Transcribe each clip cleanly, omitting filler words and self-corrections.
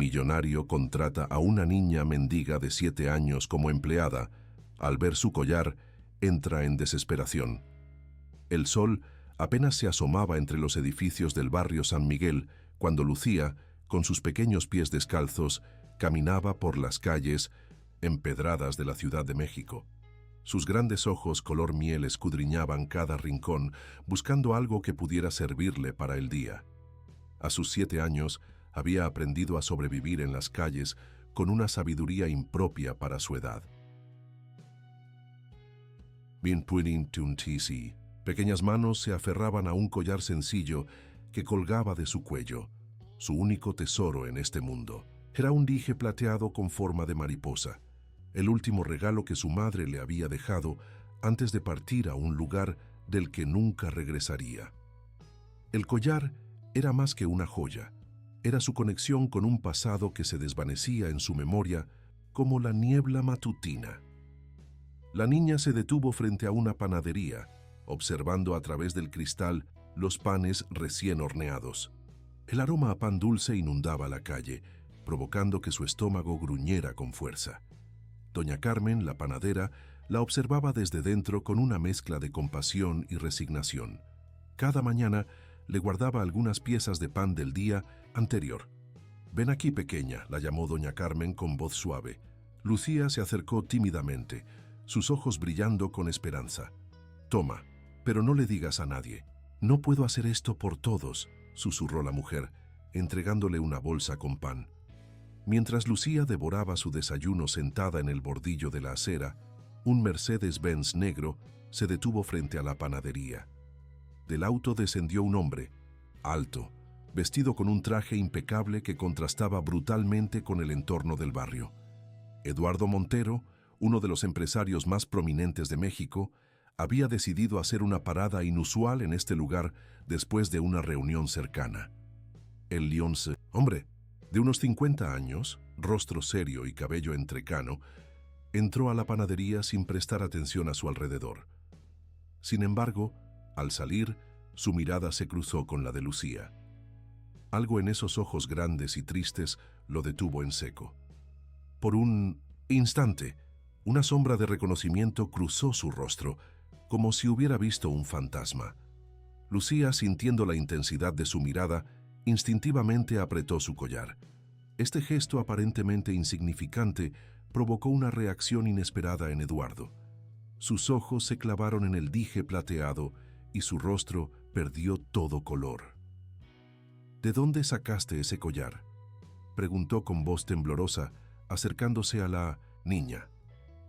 millonario contrata a una niña mendiga de 7 años como empleada. Al ver su collar, entra en desesperación. El sol apenas se asomaba entre los edificios del barrio San Miguel cuando Lucía, con sus pequeños pies descalzos, caminaba por las calles empedradas de la Ciudad de México. Sus grandes ojos color miel escudriñaban cada rincón, buscando algo que pudiera servirle para el día. A sus 7 años, había aprendido a sobrevivir en las calles con una sabiduría impropia para su edad. Pequeñas manos se aferraban a un collar sencillo que colgaba de su cuello. Su único tesoro en este mundo era un dije plateado con forma de mariposa, el último regalo que su madre le había dejado antes de partir a un lugar del que nunca regresaría. El collar era más que una joya, era su conexión con un pasado que se desvanecía en su memoria como la niebla matutina. La niña se detuvo frente a una panadería, observando a través del cristal los panes recién horneados. El aroma a pan dulce inundaba la calle, provocando que su estómago gruñera con fuerza. Doña Carmen, la panadera, la observaba desde dentro con una mezcla de compasión y resignación. Cada mañana le guardaba algunas piezas de pan del día anterior. «Ven aquí, pequeña», la llamó doña Carmen con voz suave. Lucía se acercó tímidamente, sus ojos brillando con esperanza. «Toma, pero no le digas a nadie». «No puedo hacer esto por todos», susurró la mujer, entregándole una bolsa con pan. Mientras Lucía devoraba su desayuno sentada en el bordillo de la acera, un Mercedes-Benz negro se detuvo frente a la panadería. Del auto descendió un hombre, alto, vestido con un traje impecable que contrastaba brutalmente con el entorno del barrio. Eduardo Montero, uno de los empresarios más prominentes de México, había decidido hacer una parada inusual en este lugar después de una reunión cercana. El Leonce, hombre, de unos 50 años, rostro serio y cabello entrecano, entró a la panadería sin prestar atención a su alrededor. Sin embargo, al salir, su mirada se cruzó con la de Lucía. Algo en esos ojos grandes y tristes lo detuvo en seco. Por un instante, una sombra de reconocimiento cruzó su rostro, como si hubiera visto un fantasma. Lucía, sintiendo la intensidad de su mirada, instintivamente apretó su collar. Este gesto aparentemente insignificante provocó una reacción inesperada en Eduardo. Sus ojos se clavaron en el dije plateado y su rostro perdió todo color. «¿De dónde sacaste ese collar?», preguntó con voz temblorosa, acercándose a la niña.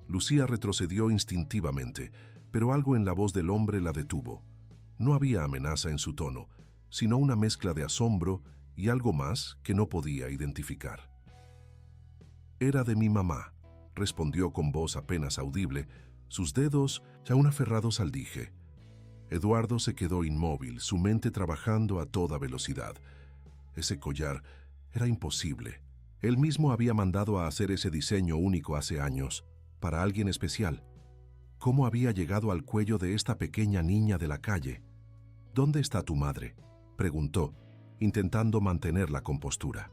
Lucía retrocedió instintivamente, pero algo en la voz del hombre la detuvo. No había amenaza en su tono, sino una mezcla de asombro y algo más que no podía identificar. «Era de mi mamá», respondió con voz apenas audible, sus dedos aún aferrados al dije. Eduardo se quedó inmóvil, su mente trabajando a toda velocidad. Ese collar era imposible. Él mismo había mandado a hacer ese diseño único hace años, para alguien especial. ¿Cómo había llegado al cuello de esta pequeña niña de la calle? «¿Dónde está tu madre?», preguntó, intentando mantener la compostura.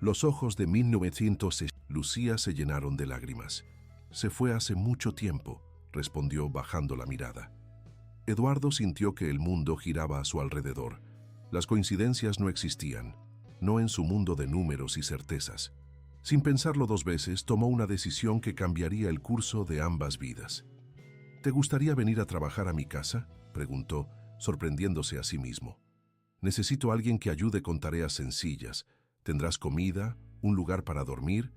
Los ojos de 1960 Lucía se llenaron de lágrimas. «Se fue hace mucho tiempo», respondió bajando la mirada. Eduardo sintió que el mundo giraba a su alrededor. Las coincidencias no existían, no en su mundo de números y certezas. Sin pensarlo 2 veces, tomó una decisión que cambiaría el curso de ambas vidas. «¿Te gustaría venir a trabajar a mi casa?», preguntó, sorprendiéndose a sí mismo. «Necesito a alguien que ayude con tareas sencillas. ¿Tendrás comida? ¿Un lugar para dormir?».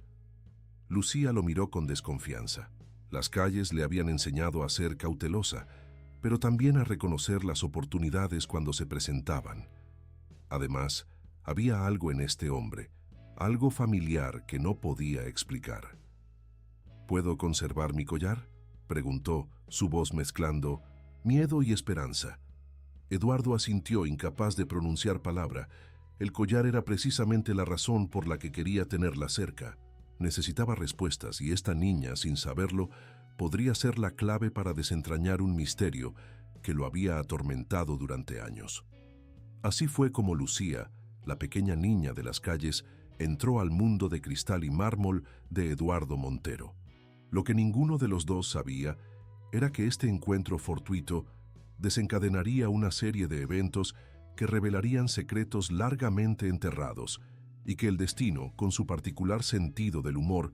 Lucía lo miró con desconfianza. Las calles le habían enseñado a ser cautelosa, pero también a reconocer las oportunidades cuando se presentaban. Además, había algo en este hombre, algo familiar que no podía explicar. «¿Puedo conservar mi collar?», preguntó, su voz mezclando miedo y esperanza. Eduardo asintió, incapaz de pronunciar palabra. El collar era precisamente la razón por la que quería tenerla cerca. Necesitaba respuestas y esta niña, sin saberlo, podría ser la clave para desentrañar un misterio que lo había atormentado durante años. Así fue como Lucía, la pequeña niña de las calles, entró al mundo de cristal y mármol de Eduardo Montero. Lo que ninguno de los dos sabía era que este encuentro fortuito desencadenaría una serie de eventos que revelarían secretos largamente enterrados y que el destino, con su particular sentido del humor,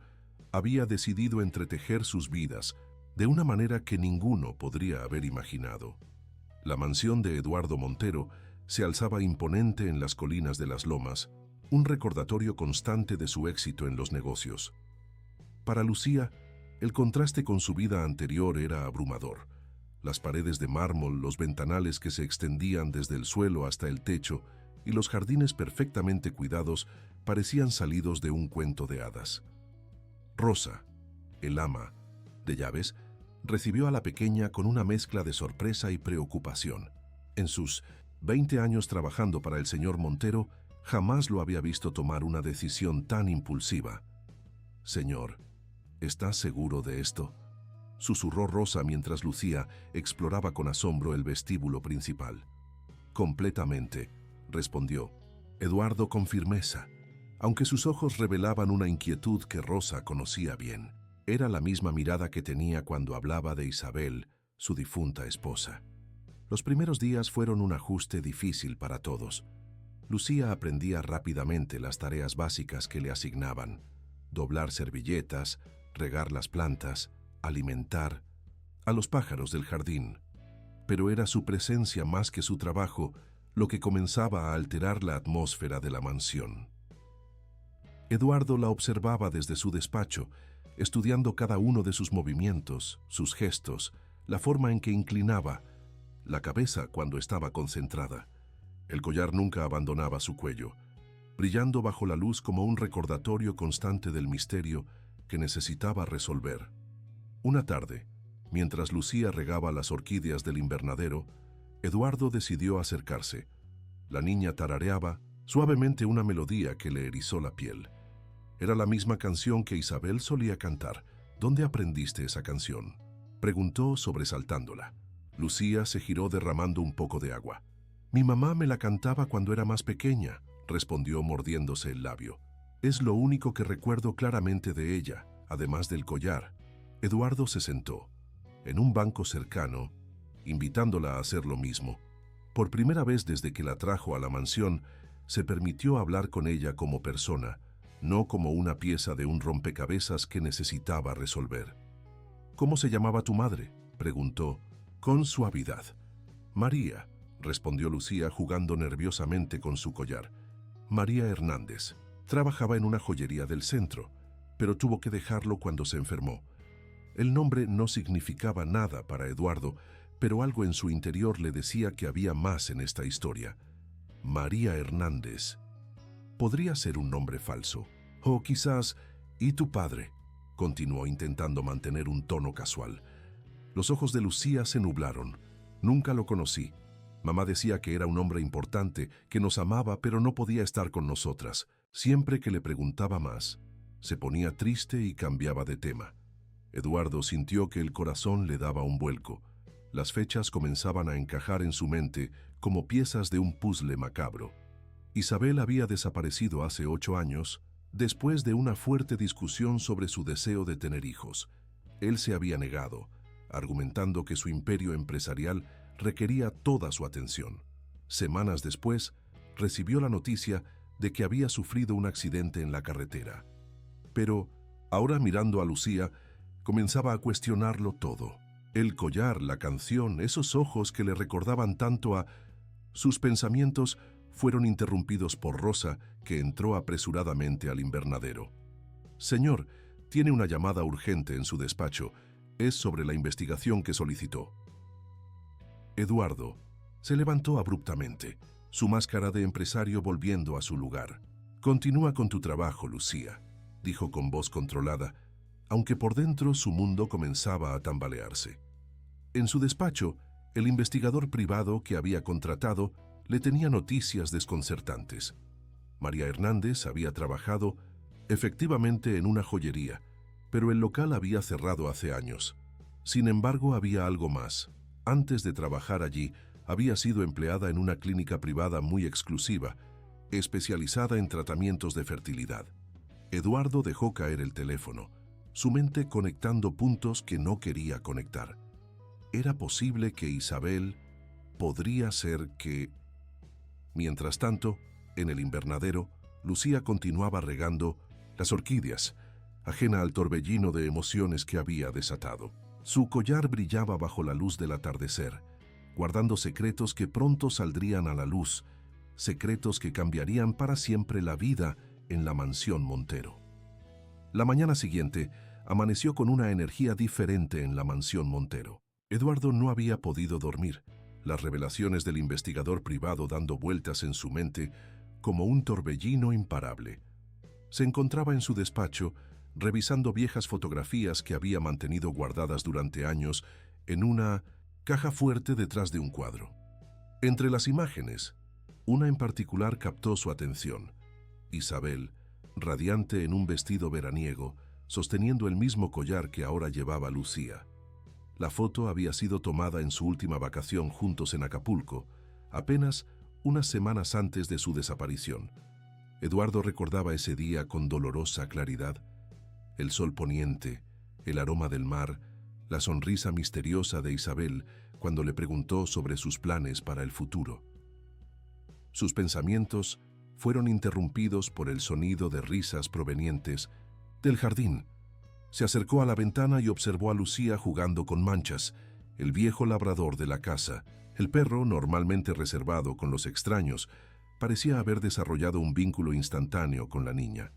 había decidido entretejer sus vidas de una manera que ninguno podría haber imaginado. La mansión de Eduardo Montero se alzaba imponente en las colinas de las Lomas, un recordatorio constante de su éxito en los negocios. Para Lucía, el contraste con su vida anterior era abrumador. Las paredes de mármol, los ventanales que se extendían desde el suelo hasta el techo y los jardines perfectamente cuidados parecían salidos de un cuento de hadas. Rosa, el ama de llaves, recibió a la pequeña con una mezcla de sorpresa y preocupación. En sus 20 años trabajando para el señor Montero, jamás lo había visto tomar una decisión tan impulsiva. «Señor, ¿estás seguro de esto?», susurró Rosa mientras Lucía exploraba con asombro el vestíbulo principal. «Completamente», respondió Eduardo con firmeza, aunque sus ojos revelaban una inquietud que Rosa conocía bien. Era la misma mirada que tenía cuando hablaba de Isabel, su difunta esposa. Los primeros días fueron un ajuste difícil para todos. Lucía aprendía rápidamente las tareas básicas que le asignaban: doblar servilletas, regar las plantas, alimentar a los pájaros del jardín. Pero era su presencia más que su trabajo lo que comenzaba a alterar la atmósfera de la mansión. Eduardo la observaba desde su despacho, estudiando cada uno de sus movimientos, sus gestos, la forma en que inclinaba la cabeza cuando estaba concentrada. El collar nunca abandonaba su cuello, brillando bajo la luz como un recordatorio constante del misterio que necesitaba resolver. Una tarde, mientras Lucía regaba las orquídeas del invernadero, Eduardo decidió acercarse. La niña tarareaba suavemente una melodía que le erizó la piel. Era la misma canción que Isabel solía cantar. «¿Dónde aprendiste esa canción?», preguntó sobresaltándola. Lucía se giró derramando un poco de agua. «Mi mamá me la cantaba cuando era más pequeña», respondió mordiéndose el labio. «Es lo único que recuerdo claramente de ella, además del collar». Eduardo se sentó en un banco cercano, invitándola a hacer lo mismo. Por primera vez desde que la trajo a la mansión, se permitió hablar con ella como persona, no como una pieza de un rompecabezas que necesitaba resolver. «¿Cómo se llamaba tu madre?», preguntó, con suavidad. «María», respondió Lucía jugando nerviosamente con su collar. «María Hernández. Trabajaba en una joyería del centro, pero tuvo que dejarlo cuando se enfermó». El nombre no significaba nada para Eduardo, pero algo en su interior le decía que había más en esta historia. María Hernández. Podría ser un nombre falso. O quizás, ¿y tu padre?, continuó intentando mantener un tono casual. Los ojos de Lucía se nublaron. «Nunca lo conocí. Mamá decía que era un hombre importante, que nos amaba, pero no podía estar con nosotras. Siempre que le preguntaba más, se ponía triste y cambiaba de tema». Eduardo sintió que el corazón le daba un vuelco. Las fechas comenzaban a encajar en su mente como piezas de un puzzle macabro. Isabel había desaparecido hace 8 años, después de una fuerte discusión sobre su deseo de tener hijos. Él se había negado, argumentando que su imperio empresarial requería toda su atención. Semanas después, recibió la noticia de que había sufrido un accidente en la carretera. Pero, ahora mirando a Lucía, comenzaba a cuestionarlo todo. El collar, la canción, esos ojos que le recordaban tanto a... Sus pensamientos fueron interrumpidos por Rosa, que entró apresuradamente al invernadero. «Señor, tiene una llamada urgente en su despacho. Es sobre la investigación que solicitó». Eduardo se levantó abruptamente, su máscara de empresario volviendo a su lugar. «Continúa con tu trabajo, Lucía», dijo con voz controlada, aunque por dentro su mundo comenzaba a tambalearse. En su despacho, el investigador privado que había contratado le tenía noticias desconcertantes. María Hernández había trabajado efectivamente en una joyería, pero el local había cerrado hace años. Sin embargo, había algo más. Antes de trabajar allí, había sido empleada en una clínica privada muy exclusiva, especializada en tratamientos de fertilidad. Eduardo dejó caer el teléfono, su mente conectando puntos que no quería conectar. Era posible que Isabel, podría ser que... Mientras tanto, en el invernadero, Lucía continuaba regando las orquídeas, ajena al torbellino de emociones que había desatado. Su collar brillaba bajo la luz del atardecer, guardando secretos que pronto saldrían a la luz, secretos que cambiarían para siempre la vida en la mansión Montero. La mañana siguiente, amaneció con una energía diferente en la mansión Montero. Eduardo no había podido dormir, las revelaciones del investigador privado dando vueltas en su mente como un torbellino imparable. Se encontraba en su despacho, revisando viejas fotografías que había mantenido guardadas durante años en una caja fuerte detrás de un cuadro. Entre las imágenes, una en particular captó su atención. Isabel, radiante en un vestido veraniego, sosteniendo el mismo collar que ahora llevaba Lucía. La foto había sido tomada en su última vacación juntos en Acapulco, apenas unas semanas antes de su desaparición. Eduardo recordaba ese día con dolorosa claridad. El sol poniente, el aroma del mar, la sonrisa misteriosa de Isabel cuando le preguntó sobre sus planes para el futuro. Sus pensamientos fueron interrumpidos por el sonido de risas provenientes del jardín. Se acercó a la ventana y observó a Lucía jugando con Manchas, el viejo labrador de la casa. El perro, normalmente reservado con los extraños, parecía haber desarrollado un vínculo instantáneo con la niña.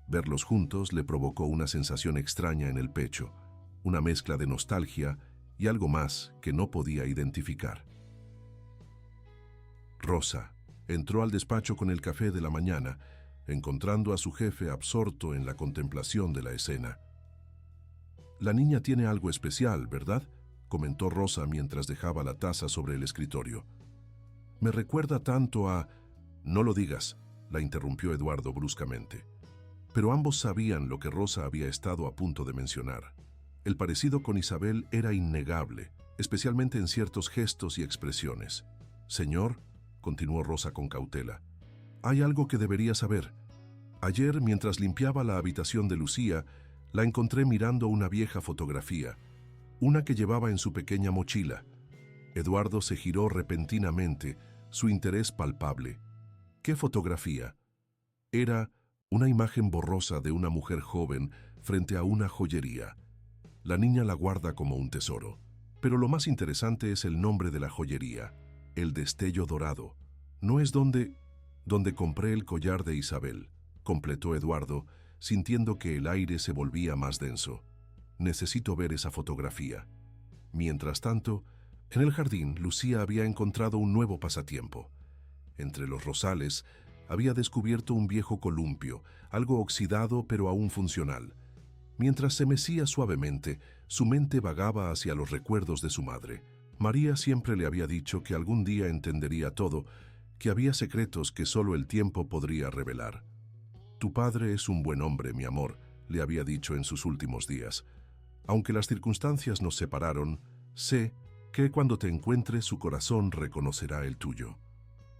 Verlos juntos le provocó una sensación extraña en el pecho, una mezcla de nostalgia y algo más que no podía identificar. Rosa entró al despacho con el café de la mañana, encontrando a su jefe absorto en la contemplación de la escena. «La niña tiene algo especial, ¿verdad?», comentó Rosa mientras dejaba la taza sobre el escritorio. «Me recuerda tanto a...». «No lo digas», la interrumpió Eduardo bruscamente. Pero ambos sabían lo que Rosa había estado a punto de mencionar. El parecido con Isabel era innegable, especialmente en ciertos gestos y expresiones. «Señor», continuó Rosa con cautela, «hay algo que debería saber. Ayer, mientras limpiaba la habitación de Lucía, la encontré mirando una vieja fotografía, una que llevaba en su pequeña mochila». Eduardo se giró repentinamente, su interés palpable. ¿Qué fotografía? Era una imagen borrosa de una mujer joven frente a una joyería. La niña la guarda como un tesoro. Pero lo más interesante es el nombre de la joyería, El Destello Dorado. «No es donde compré el collar de Isabel», completó Eduardo, sintiendo que el aire se volvía más denso. «Necesito ver esa fotografía». Mientras tanto, en el jardín, Lucía había encontrado un nuevo pasatiempo. Entre los rosales, había descubierto un viejo columpio, algo oxidado pero aún funcional. Mientras se mecía suavemente, su mente vagaba hacia los recuerdos de su madre. María siempre le había dicho que algún día entendería todo, que había secretos que solo el tiempo podría revelar. «Tu padre es un buen hombre, mi amor», le había dicho en sus últimos días. «Aunque las circunstancias nos separaron, sé que cuando te encuentre su corazón reconocerá el tuyo».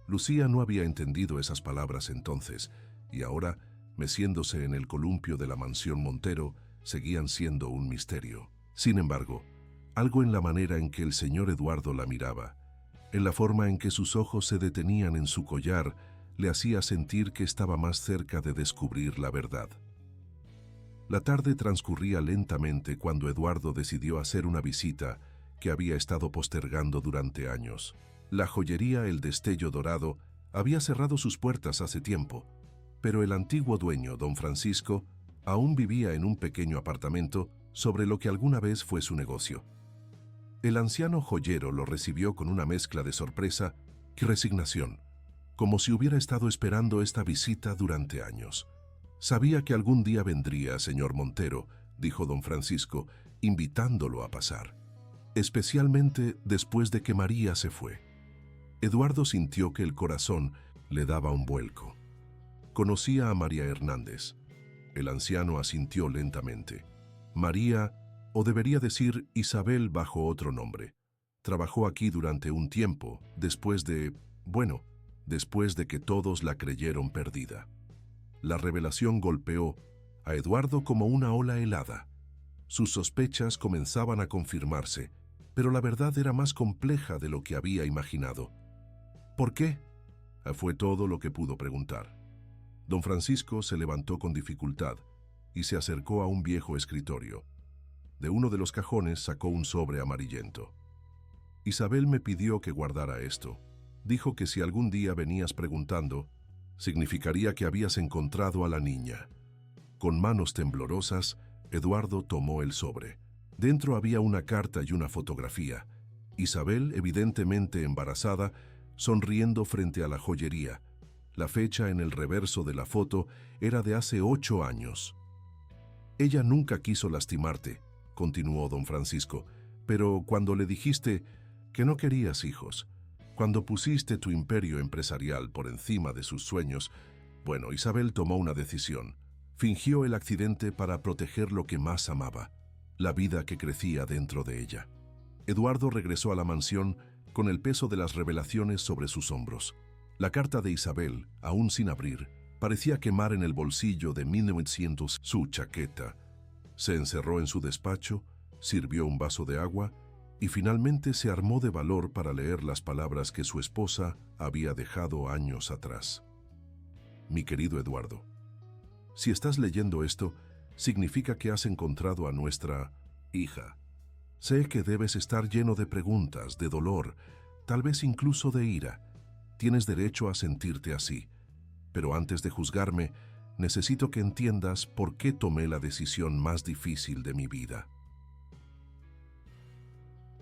Lucía no había entendido esas palabras entonces, y ahora, meciéndose en el columpio de la mansión Montero, seguían siendo un misterio. Sin embargo, algo en la manera en que el señor Eduardo la miraba, en la forma en que sus ojos se detenían en su collar, le hacía sentir que estaba más cerca de descubrir la verdad. La tarde transcurría lentamente cuando Eduardo decidió hacer una visita que había estado postergando durante años. La joyería El Destello Dorado había cerrado sus puertas hace tiempo, pero el antiguo dueño, don Francisco, aún vivía en un pequeño apartamento sobre lo que alguna vez fue su negocio. El anciano joyero lo recibió con una mezcla de sorpresa y resignación, como si hubiera estado esperando esta visita durante años. «Sabía que algún día vendría, señor Montero», dijo don Francisco, invitándolo a pasar. «Especialmente después de que María se fue». Eduardo sintió que el corazón le daba un vuelco. Conocía a María Hernández. El anciano asintió lentamente. María, o debería decir Isabel bajo otro nombre, trabajó aquí durante un tiempo, después de... bueno, después de que todos la creyeron perdida. La revelación golpeó a Eduardo como una ola helada. Sus sospechas comenzaban a confirmarse, pero la verdad era más compleja de lo que había imaginado. ¿Por qué? Fue todo lo que pudo preguntar. Don Francisco se levantó con dificultad y se acercó a un viejo escritorio. De uno de los cajones sacó un sobre amarillento. Isabel me pidió que guardara esto. Dijo que si algún día venías preguntando, significaría que habías encontrado a la niña. Con manos temblorosas, Eduardo tomó el sobre. Dentro había una carta y una fotografía. Isabel, evidentemente embarazada, sonriendo frente a la joyería. La fecha en el reverso de la foto era de hace 8 años. Ella nunca quiso lastimarte, continuó don Francisco, pero cuando le dijiste que no querías hijos, cuando pusiste tu imperio empresarial por encima de sus sueños, bueno, Isabel tomó una decisión. Fingió el accidente para proteger lo que más amaba, la vida que crecía dentro de ella. Eduardo regresó a la mansión con el peso de las revelaciones sobre sus hombros. La carta de Isabel, aún sin abrir, parecía quemar en el bolsillo de 1900 su chaqueta. Se encerró en su despacho, sirvió un vaso de agua y finalmente se armó de valor para leer las palabras que su esposa había dejado años atrás. Mi querido Eduardo, si estás leyendo esto, significa que has encontrado a nuestra hija. Sé que debes estar lleno de preguntas, de dolor, tal vez incluso de ira. Tienes derecho a sentirte así. Pero antes de juzgarme, necesito que entiendas por qué tomé la decisión más difícil de mi vida.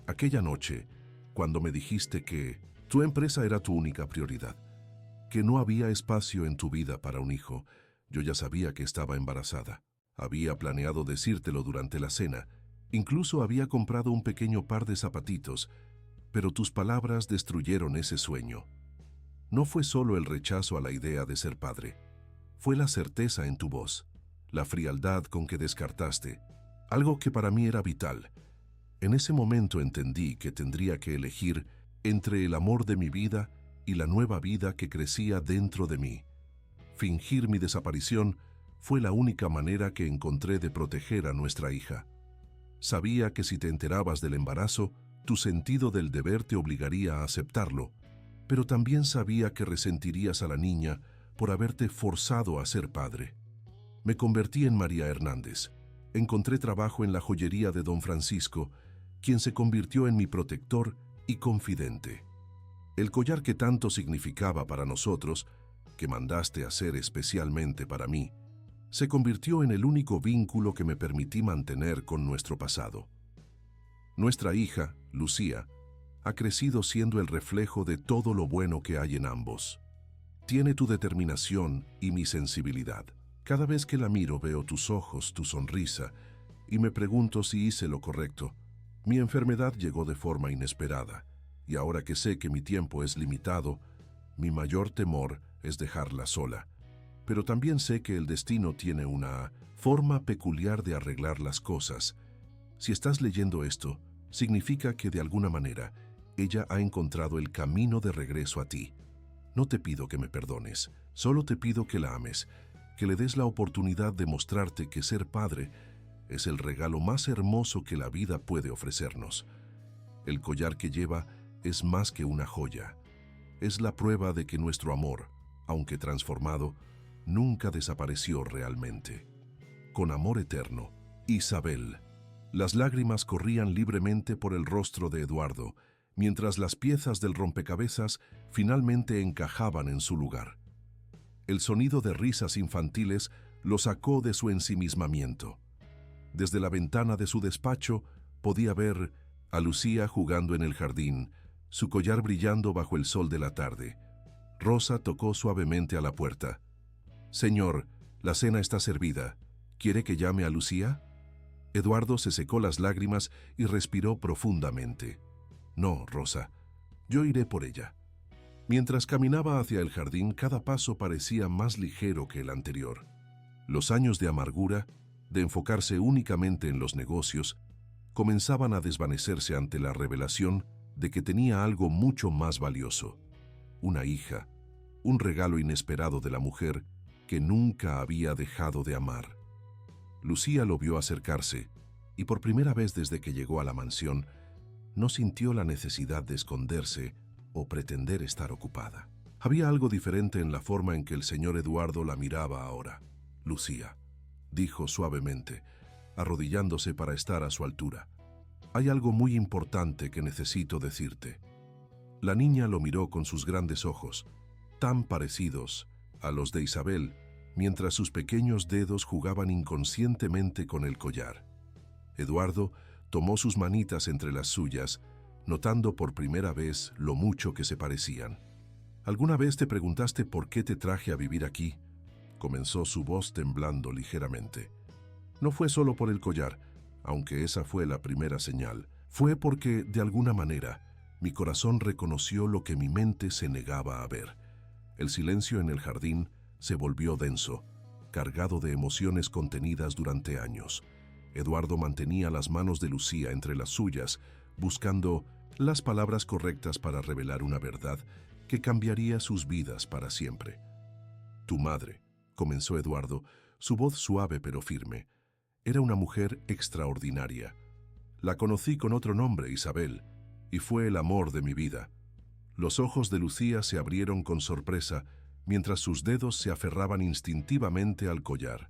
Aquella noche, cuando me dijiste que tu empresa era tu única prioridad, que no había espacio en tu vida para un hijo, yo ya sabía que estaba embarazada. Había planeado decírtelo durante la cena, incluso había comprado un pequeño par de zapatitos, pero tus palabras destruyeron ese sueño. No fue solo el rechazo a la idea de ser padre, fue la certeza en tu voz, la frialdad con que descartaste, algo que para mí era vital. En ese momento entendí que tendría que elegir entre el amor de mi vida y la nueva vida que crecía dentro de mí. Fingir mi desaparición fue la única manera que encontré de proteger a nuestra hija. Sabía que si te enterabas del embarazo, tu sentido del deber te obligaría a aceptarlo, pero también sabía que resentirías a la niña por haberte forzado a ser padre. Me convertí en María Hernández. Encontré trabajo en la joyería de don Francisco, quien se convirtió en mi protector y confidente. El collar que tanto significaba para nosotros, que mandaste hacer especialmente para mí, se convirtió en el único vínculo que me permití mantener con nuestro pasado. Nuestra hija, Lucía, ha crecido siendo el reflejo de todo lo bueno que hay en ambos. Tiene tu determinación y mi sensibilidad. Cada vez que la miro veo tus ojos, tu sonrisa, y me pregunto si hice lo correcto. Mi enfermedad llegó de forma inesperada, y ahora que sé que mi tiempo es limitado, mi mayor temor es dejarla sola. Pero también sé que el destino tiene una forma peculiar de arreglar las cosas. Si estás leyendo esto, significa que de alguna manera ella ha encontrado el camino de regreso a ti. No te pido que me perdones, solo te pido que la ames, que le des la oportunidad de mostrarte que ser padre es el regalo más hermoso que la vida puede ofrecernos. El collar que lleva es más que una joya. Es la prueba de que nuestro amor, aunque transformado, nunca desapareció realmente. Con amor eterno, Isabel. Las lágrimas corrían libremente por el rostro de Eduardo, mientras las piezas del rompecabezas finalmente encajaban en su lugar. El sonido de risas infantiles lo sacó de su ensimismamiento. Desde la ventana de su despacho podía ver a Lucía jugando en el jardín, su collar brillando bajo el sol de la tarde. Rosa tocó suavemente a la puerta. «Señor, la cena está servida. ¿Quiere que llame a Lucía?» Eduardo se secó las lágrimas y respiró profundamente. «No, Rosa, yo iré por ella». Mientras caminaba hacia el jardín, cada paso parecía más ligero que el anterior. Los años de amargura, de enfocarse únicamente en los negocios, comenzaban a desvanecerse ante la revelación de que tenía algo mucho más valioso: una hija, un regalo inesperado de la mujer que nunca había dejado de amar. Lucía lo vio acercarse y por primera vez desde que llegó a la mansión no sintió la necesidad de esconderse o pretender estar ocupada. Había algo diferente en la forma en que el señor Eduardo la miraba ahora. «Lucía», dijo suavemente, arrodillándose para estar a su altura, «hay algo muy importante que necesito decirte». La niña lo miró con sus grandes ojos, tan parecidos a los de Isabel, mientras sus pequeños dedos jugaban inconscientemente con el collar. Eduardo tomó sus manitas entre las suyas, notando por primera vez lo mucho que se parecían. «¿Alguna vez te preguntaste por qué te traje a vivir aquí?», comenzó su voz temblando ligeramente. «No fue solo por el collar, aunque esa fue la primera señal. Fue porque, de alguna manera, mi corazón reconoció lo que mi mente se negaba a ver». El silencio en el jardín se volvió denso, cargado de emociones contenidas durante años. Eduardo mantenía las manos de Lucía entre las suyas, buscando las palabras correctas para revelar una verdad que cambiaría sus vidas para siempre. «Tu madre», comenzó Eduardo, su voz suave pero firme, «era una mujer extraordinaria. La conocí con otro nombre, Isabel, y fue el amor de mi vida». Los ojos de Lucía se abrieron con sorpresa mientras sus dedos se aferraban instintivamente al collar.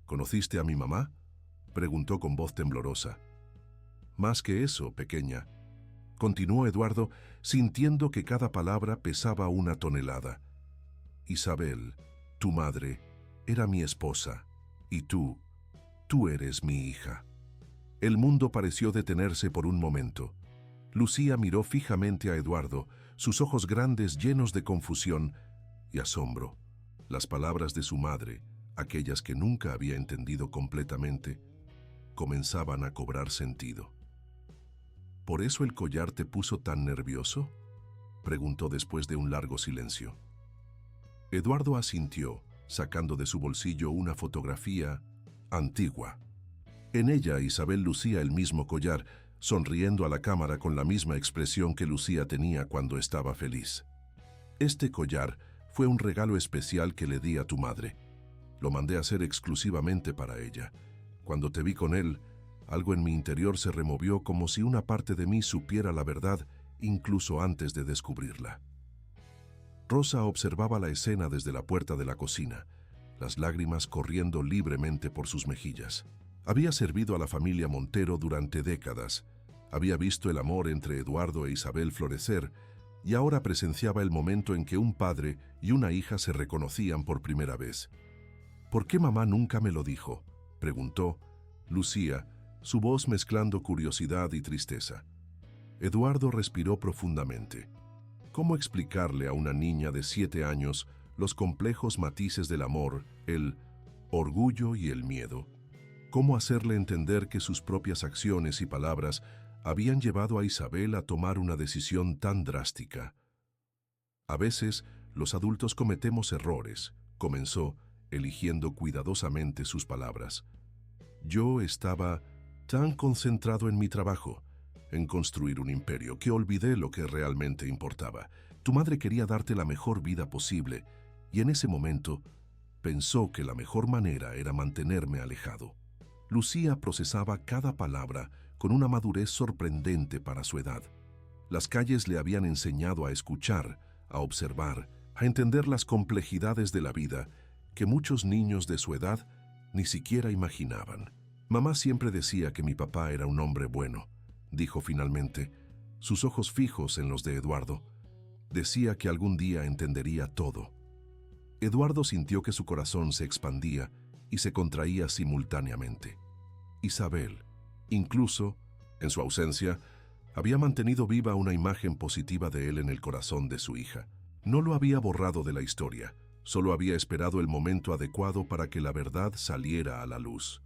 «¿Conociste a mi mamá?», preguntó con voz temblorosa. «Más que eso, pequeña», continuó Eduardo, sintiendo que cada palabra pesaba una tonelada. «Isabel, tu madre, era mi esposa, y tú eres mi hija». El mundo pareció detenerse por un momento. Lucía miró fijamente a Eduardo, sus ojos grandes llenos de confusión y asombro. Las palabras de su madre, aquellas que nunca había entendido completamente, comenzaban a cobrar sentido. «¿Por eso el collar te puso tan nervioso?», preguntó después de un largo silencio. Eduardo asintió, sacando de su bolsillo una fotografía antigua. En ella Isabel lucía el mismo collar, sonriendo a la cámara con la misma expresión que Lucía tenía cuando estaba feliz. «Este collar fue un regalo especial que le di a tu madre. Lo mandé a hacer exclusivamente para ella. Cuando te vi con él, algo en mi interior se removió como si una parte de mí supiera la verdad incluso antes de descubrirla». Rosa observaba la escena desde la puerta de la cocina, las lágrimas corriendo libremente por sus mejillas. Había servido a la familia Montero durante décadas, había visto el amor entre Eduardo e Isabel florecer y ahora presenciaba el momento en que un padre y una hija se reconocían por primera vez. «¿Por qué mamá nunca me lo dijo?», preguntó Lucía, su voz mezclando curiosidad y tristeza. Eduardo respiró profundamente. ¿Cómo explicarle a una niña de 7 años los complejos matices del amor, el orgullo y el miedo? ¿Cómo hacerle entender que sus propias acciones y palabras habían llevado a Isabel a tomar una decisión tan drástica? «A veces, los adultos cometemos errores», comenzó, eligiendo cuidadosamente sus palabras. «Yo estaba tan concentrado en mi trabajo, en construir un imperio, que olvidé lo que realmente importaba. Tu madre quería darte la mejor vida posible, y en ese momento pensó que la mejor manera era mantenerme alejado». Lucía procesaba cada palabra con una madurez sorprendente para su edad. Las calles le habían enseñado a escuchar, a observar, a entender las complejidades de la vida que muchos niños de su edad ni siquiera imaginaban. «Mamá siempre decía que mi papá era un hombre bueno», dijo finalmente, sus ojos fijos en los de Eduardo. «Decía que algún día entendería todo». Eduardo sintió que su corazón se expandía y se contraía simultáneamente. Isabel, incluso en su ausencia, había mantenido viva una imagen positiva de él en el corazón de su hija. No lo había borrado de la historia, solo había esperado el momento adecuado para que la verdad saliera a la luz.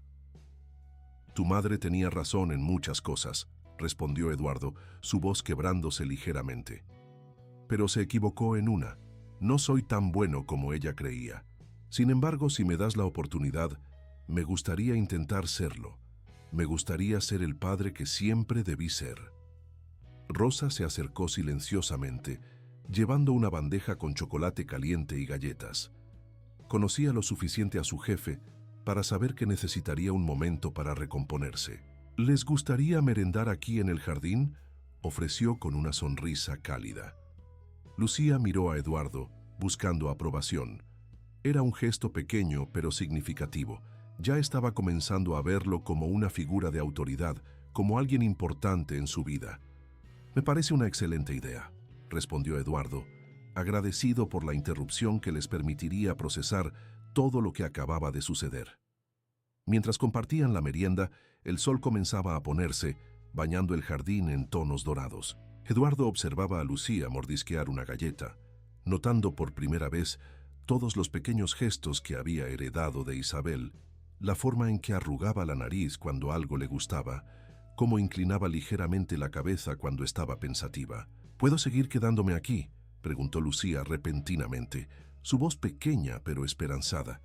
«Tu madre tenía razón en muchas cosas», respondió Eduardo, su voz quebrándose ligeramente. «Pero se equivocó en una. No soy tan bueno como ella creía. Sin embargo, si me das la oportunidad, me gustaría intentar serlo. Me gustaría ser el padre que siempre debí ser». Rosa se acercó silenciosamente, llevando una bandeja con chocolate caliente y galletas. Conocía lo suficiente a su jefe para saber que necesitaría un momento para recomponerse. ¿Les gustaría merendar aquí en el jardín?, ofreció con una sonrisa cálida. Lucía miró a Eduardo, buscando aprobación. Era un gesto pequeño pero significativo. Ya estaba comenzando a verlo como una figura de autoridad, como alguien importante en su vida. «Me parece una excelente idea», respondió Eduardo, agradecido por la interrupción que les permitiría procesar todo lo que acababa de suceder. Mientras compartían la merienda, el sol comenzaba a ponerse, bañando el jardín en tonos dorados. Eduardo observaba a Lucía mordisquear una galleta, notando por primera vez todos los pequeños gestos que había heredado de Isabel, la forma en que arrugaba la nariz cuando algo le gustaba, cómo inclinaba ligeramente la cabeza cuando estaba pensativa. «¿Puedo seguir quedándome aquí?», preguntó Lucía repentinamente, su voz pequeña pero esperanzada.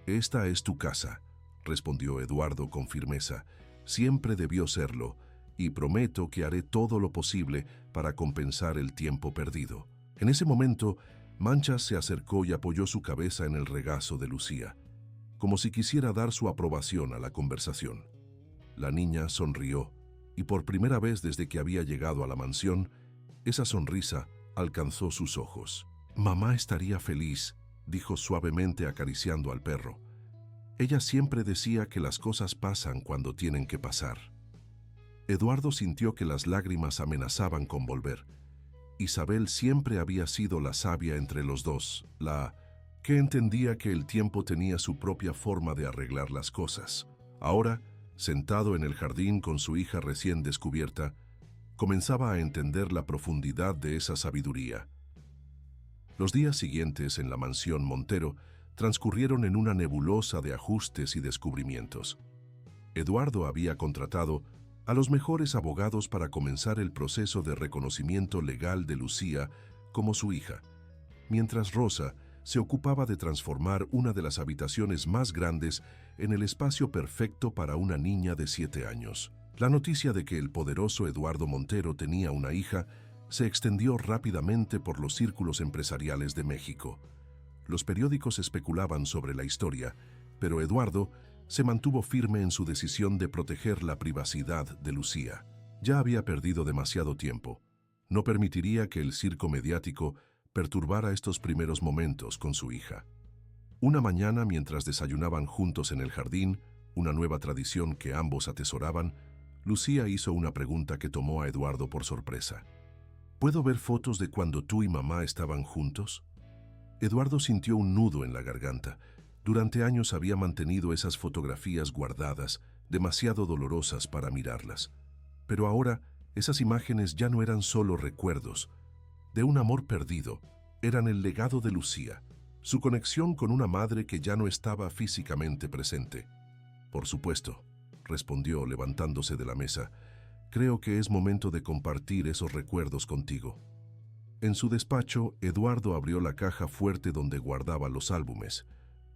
«Esta es tu casa», respondió Eduardo con firmeza. «Siempre debió serlo, y prometo que haré todo lo posible para compensar el tiempo perdido». En ese momento, Manchas se acercó y apoyó su cabeza en el regazo de Lucía, como si quisiera dar su aprobación a la conversación. La niña sonrió, y por primera vez desde que había llegado a la mansión, esa sonrisa alcanzó sus ojos. «Mamá estaría feliz», dijo suavemente acariciando al perro. «Ella siempre decía que las cosas pasan cuando tienen que pasar». Eduardo sintió que las lágrimas amenazaban con volver. Isabel siempre había sido la sabia entre los dos, la que entendía que el tiempo tenía su propia forma de arreglar las cosas. Ahora, sentado en el jardín con su hija recién descubierta, comenzaba a entender la profundidad de esa sabiduría. Los días siguientes en la mansión Montero transcurrieron en una nebulosa de ajustes y descubrimientos. Eduardo había contratado a los mejores abogados para comenzar el proceso de reconocimiento legal de Lucía como su hija, mientras Rosa se ocupaba de transformar una de las habitaciones más grandes en el espacio perfecto para una niña de 7 años. La noticia de que el poderoso Eduardo Montero tenía una hija se extendió rápidamente por los círculos empresariales de México. Los periódicos especulaban sobre la historia, pero Eduardo se mantuvo firme en su decisión de proteger la privacidad de Lucía. Ya había perdido demasiado tiempo. No permitiría que el circo mediático perturbara estos primeros momentos con su hija. Una mañana, mientras desayunaban juntos en el jardín, una nueva tradición que ambos atesoraban, Lucía hizo una pregunta que tomó a Eduardo por sorpresa. «¿Puedo ver fotos de cuando tú y mamá estaban juntos?». Eduardo sintió un nudo en la garganta. Durante años había mantenido esas fotografías guardadas, demasiado dolorosas para mirarlas. Pero ahora, esas imágenes ya no eran solo recuerdos de un amor perdido, eran el legado de Lucía, su conexión con una madre que ya no estaba físicamente presente. «Por supuesto», respondió levantándose de la mesa. «Creo que es momento de compartir esos recuerdos contigo». En su despacho, Eduardo abrió la caja fuerte donde guardaba los álbumes.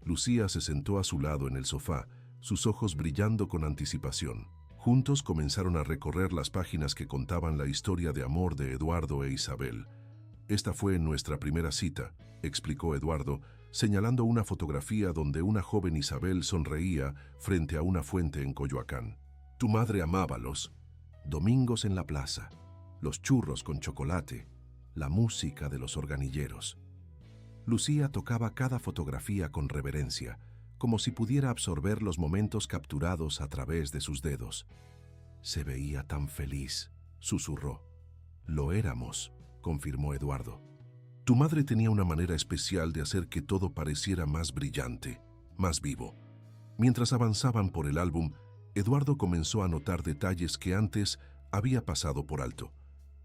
Lucía se sentó a su lado en el sofá, sus ojos brillando con anticipación. Juntos comenzaron a recorrer las páginas que contaban la historia de amor de Eduardo e Isabel. «Esta fue nuestra primera cita», explicó Eduardo, señalando una fotografía donde una joven Isabel sonreía frente a una fuente en Coyoacán. «Tu madre amaba los domingos en la plaza, los churros con chocolate, la música de los organilleros». Lucía tocaba cada fotografía con reverencia, como si pudiera absorber los momentos capturados a través de sus dedos. «Se veía tan feliz», susurró. «Lo éramos», confirmó Eduardo. «Tu madre tenía una manera especial de hacer que todo pareciera más brillante, más vivo». Mientras avanzaban por el álbum, Eduardo comenzó a notar detalles que antes había pasado por alto.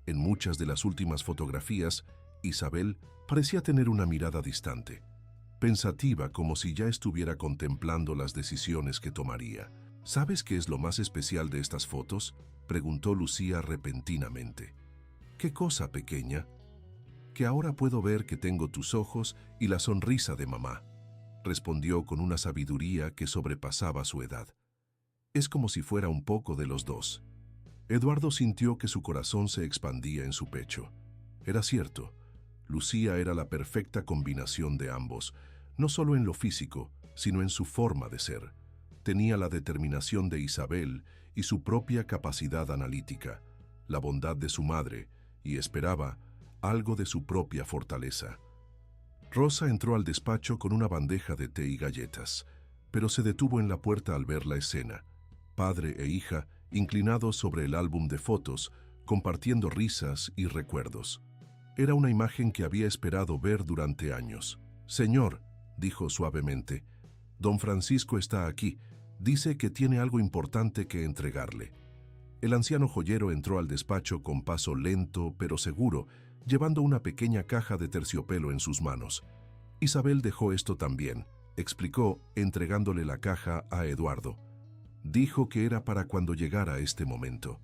En muchas de las últimas fotografías, Isabel parecía tener una mirada distante, pensativa, como si ya estuviera contemplando las decisiones que tomaría. «¿Sabes qué es lo más especial de estas fotos?», preguntó Lucía repentinamente. «¿Qué cosa, pequeña?». «Que ahora puedo ver que tengo tus ojos y la sonrisa de mamá», respondió con una sabiduría que sobrepasaba su edad. «Es como si fuera un poco de los dos». Eduardo sintió que su corazón se expandía en su pecho. Era cierto, Lucía era la perfecta combinación de ambos, no solo en lo físico, sino en su forma de ser. Tenía la determinación de Isabel y su propia capacidad analítica, la bondad de su madre, y esperaba algo de su propia fortaleza. Rosa entró al despacho con una bandeja de té y galletas, pero se detuvo en la puerta al ver la escena. Padre e hija, inclinados sobre el álbum de fotos, compartiendo risas y recuerdos. Era una imagen que había esperado ver durante años. «Señor», dijo suavemente, «Don Francisco está aquí. Dice que tiene algo importante que entregarle». El anciano joyero entró al despacho con paso lento pero seguro, llevando una pequeña caja de terciopelo en sus manos. «Isabel dejó esto también», explicó, entregándole la caja a Eduardo. «Dijo que era para cuando llegara este momento».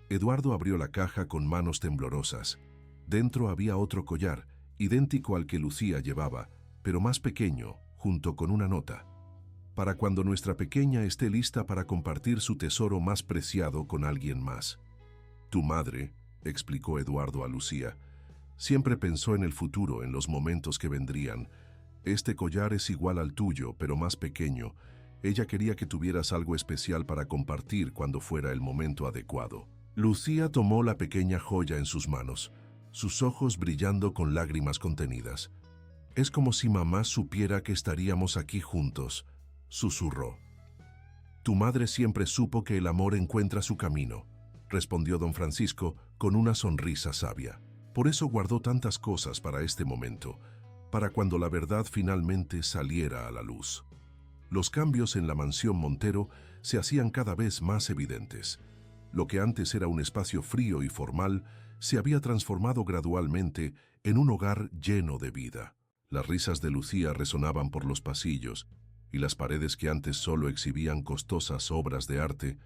Eduardo abrió la caja con manos temblorosas. Dentro había otro collar, idéntico al que Lucía llevaba, pero más pequeño, junto con una nota. «Para cuando nuestra pequeña esté lista para compartir su tesoro más preciado con alguien más». «Tu madre», explicó Eduardo a Lucía, «siempre pensó en el futuro, en los momentos que vendrían. Este collar es igual al tuyo, pero más pequeño. Ella quería que tuvieras algo especial para compartir cuando fuera el momento adecuado». Lucía tomó la pequeña joya en sus manos, sus ojos brillando con lágrimas contenidas. «Es como si mamá supiera que estaríamos aquí juntos», susurró. «Tu madre siempre supo que el amor encuentra su camino», respondió don Francisco con una sonrisa sabia. «Por eso guardó tantas cosas para este momento, para cuando la verdad finalmente saliera a la luz». Los cambios en la mansión Montero se hacían cada vez más evidentes. Lo que antes era un espacio frío y formal se había transformado gradualmente en un hogar lleno de vida. Las risas de Lucía resonaban por los pasillos, y las paredes que antes solo exhibían costosas obras de arte,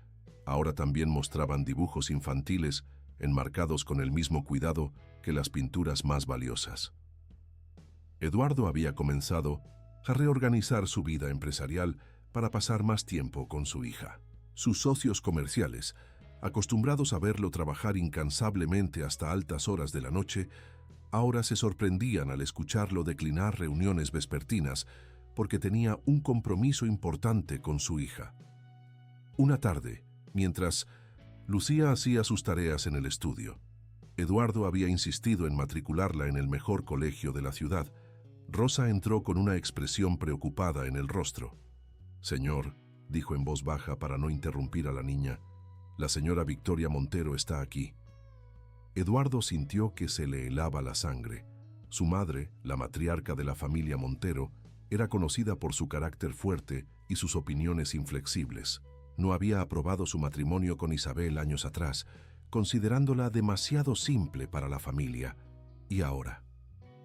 ahora también mostraban dibujos infantiles enmarcados con el mismo cuidado que las pinturas más valiosas. Eduardo había comenzado a reorganizar su vida empresarial para pasar más tiempo con su hija. Sus socios comerciales, acostumbrados a verlo trabajar incansablemente hasta altas horas de la noche, ahora se sorprendían al escucharlo declinar reuniones vespertinas porque tenía un compromiso importante con su hija. Una tarde, mientras Lucía hacía sus tareas en el estudio, Eduardo había insistido en matricularla en el mejor colegio de la ciudad. Rosa entró con una expresión preocupada en el rostro. «Señor», dijo en voz baja para no interrumpir a la niña, «la señora Victoria Montero está aquí». Eduardo sintió que se le helaba la sangre. Su madre, la matriarca de la familia Montero, era conocida por su carácter fuerte y sus opiniones inflexibles. No había aprobado su matrimonio con Isabel años atrás, considerándola demasiado simple para la familia. ¿Y ahora?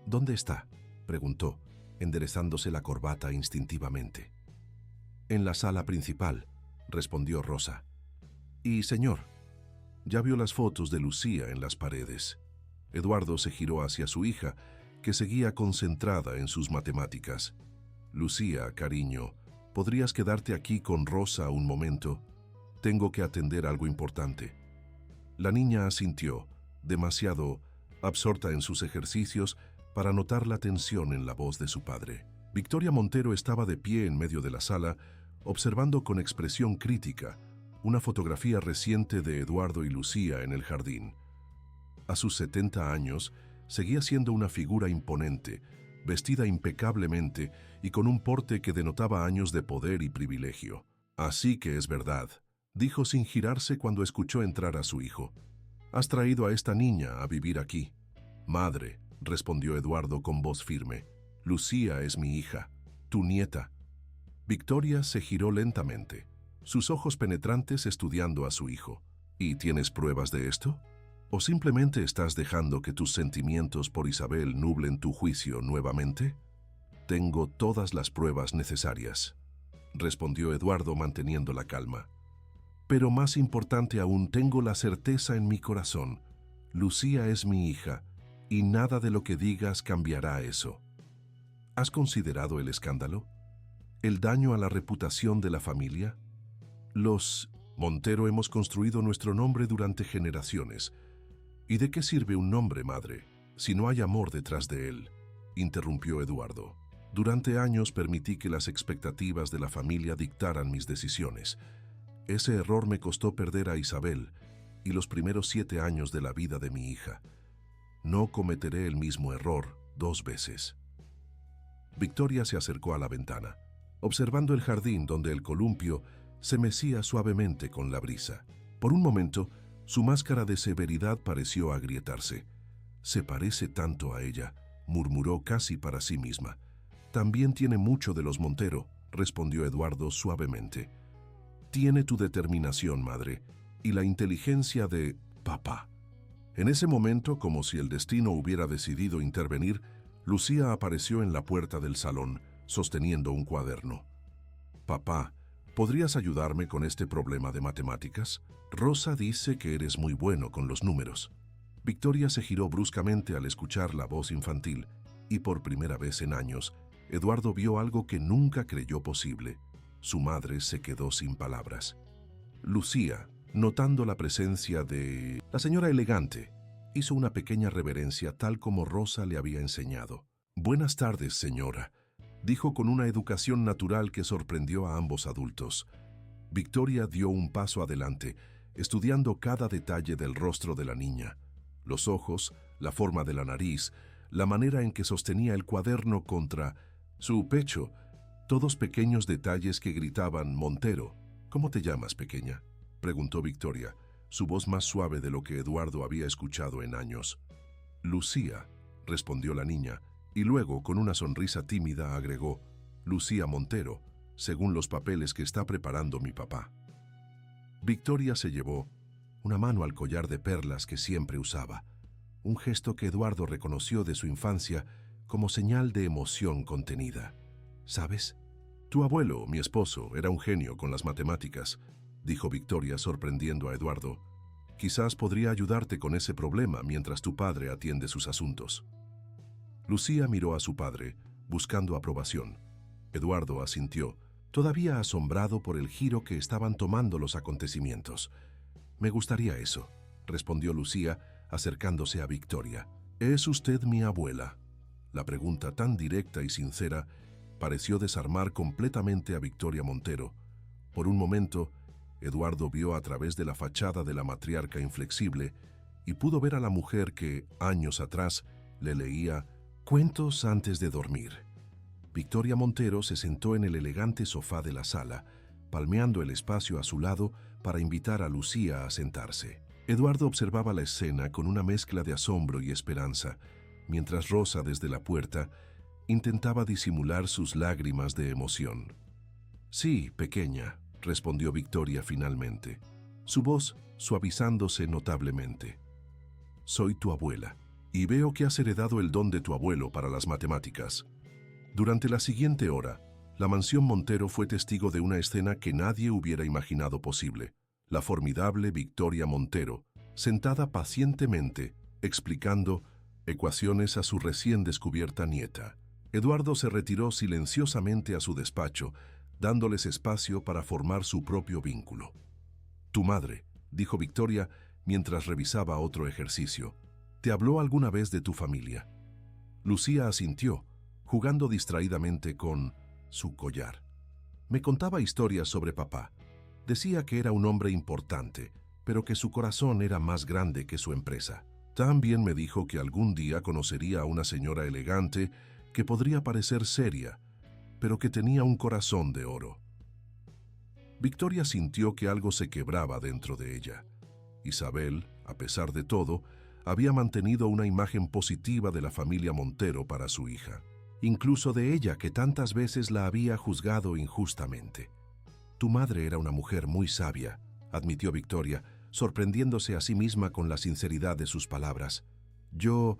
¿Dónde está?, preguntó, enderezándose la corbata instintivamente. «En la sala principal», respondió Rosa. «Y, señor, ya vio las fotos de Lucía en las paredes». Eduardo se giró hacia su hija, que seguía concentrada en sus matemáticas. «Lucía, cariño, ¿podrías quedarte aquí con Rosa un momento? Tengo que atender algo importante». La niña asintió, demasiado absorta en sus ejercicios para notar la tensión en la voz de su padre. Victoria Montero estaba de pie en medio de la sala, observando con expresión crítica una fotografía reciente de Eduardo y Lucía en el jardín. A sus 70 años, seguía siendo una figura imponente, vestida impecablemente y con un porte que denotaba años de poder y privilegio. «Así que es verdad», dijo sin girarse cuando escuchó entrar a su hijo. «Has traído a esta niña a vivir aquí». «Madre», respondió Eduardo con voz firme, «Lucía es mi hija, tu nieta». Victoria se giró lentamente, sus ojos penetrantes estudiando a su hijo. «¿Y tienes pruebas de esto? ¿O simplemente estás dejando que tus sentimientos por Isabel nublen tu juicio nuevamente?» «Tengo todas las pruebas necesarias», respondió Eduardo manteniendo la calma. «Pero más importante aún, tengo la certeza en mi corazón. Lucía es mi hija, y nada de lo que digas cambiará eso». ¿Has considerado el escándalo? ¿El daño a la reputación de la familia? Los Montero hemos construido nuestro nombre durante generaciones. ¿Y de qué sirve un nombre, madre, Si no hay amor detrás de él, interrumpió Eduardo. Durante años permití que las expectativas de la familia dictaran mis decisiones. Ese error me costó perder a Isabel y los primeros 7 años de la vida de mi hija. No cometeré el mismo error 2 veces. Victoria se acercó a la ventana, observando el jardín donde el columpio se mecía suavemente con la brisa. Por un momento, su máscara de severidad pareció agrietarse. Se parece tanto a ella, murmuró casi para sí misma. También tiene mucho de los Montero, respondió Eduardo suavemente. Tiene tu determinación, madre, y la inteligencia de papá. En ese momento, como si el destino hubiera decidido intervenir, Lucía apareció en la puerta del salón, sosteniendo un cuaderno. Papá, ¿podrías ayudarme con este problema de matemáticas? Rosa dice que eres muy bueno con los números. Victoria se giró bruscamente al escuchar la voz infantil, y por primera vez en años, Eduardo vio algo que nunca creyó posible. Su madre se quedó sin palabras. Lucía, notando la presencia de la señora elegante, hizo una pequeña reverencia tal como Rosa le había enseñado. «Buenas tardes, señora», dijo con una educación natural que sorprendió a ambos adultos. Victoria dio un paso adelante, estudiando cada detalle del rostro de la niña. Los ojos, la forma de la nariz, la manera en que sostenía el cuaderno contra su pecho, todos pequeños detalles que gritaban «Montero». «¿Cómo te llamas, pequeña?», preguntó Victoria, su voz más suave de lo que Eduardo había escuchado en años. «Lucía», respondió la niña, y luego, con una sonrisa tímida, agregó, «Lucía Montero, según los papeles que está preparando mi papá». Victoria se llevó una mano al collar de perlas que siempre usaba, un gesto que Eduardo reconoció de su infancia como señal de emoción contenida. «¿Sabes? Tu abuelo, mi esposo, era un genio con las matemáticas», dijo Victoria sorprendiendo a Eduardo. «Quizás podría ayudarte con ese problema mientras tu padre atiende sus asuntos». Lucía miró a su padre, buscando aprobación. Eduardo asintió, todavía asombrado por el giro que estaban tomando los acontecimientos. «Me gustaría eso», respondió Lucía, acercándose a Victoria. «¿Es usted mi abuela?». La pregunta tan directa y sincera pareció desarmar completamente a Victoria Montero. Por un momento, Eduardo vio a través de la fachada de la matriarca inflexible y pudo ver a la mujer que, años atrás, le leía cuentos antes de dormir. Victoria Montero se sentó en el elegante sofá de la sala, palmeando el espacio a su lado para invitar a Lucía a sentarse. Eduardo observaba la escena con una mezcla de asombro y esperanza, mientras Rosa, desde la puerta, intentaba disimular sus lágrimas de emoción. «Sí, pequeña», respondió Victoria finalmente, su voz suavizándose notablemente. «Soy tu abuela, y veo que has heredado el don de tu abuelo para las matemáticas». Durante la siguiente hora, la mansión Montero fue testigo de una escena que nadie hubiera imaginado posible. La formidable Victoria Montero, sentada pacientemente, explicando ecuaciones a su recién descubierta nieta. Eduardo se retiró silenciosamente a su despacho, dándoles espacio para formar su propio vínculo. «Tu madre», dijo Victoria mientras revisaba otro ejercicio, «¿te habló alguna vez de tu familia?». Lucía asintió, jugando distraídamente con su collar. «Me contaba historias sobre papá. Decía que era un hombre importante, pero que su corazón era más grande que su empresa. También me dijo que algún día conocería a una señora elegante que podría parecer seria, pero que tenía un corazón de oro». Victoria sintió que algo se quebraba dentro de ella. Isabel, a pesar de todo, había mantenido una imagen positiva de la familia Montero para su hija, incluso de ella que tantas veces la había juzgado injustamente. «Tu madre era una mujer muy sabia», admitió Victoria, sorprendiéndose a sí misma con la sinceridad de sus palabras. «Yo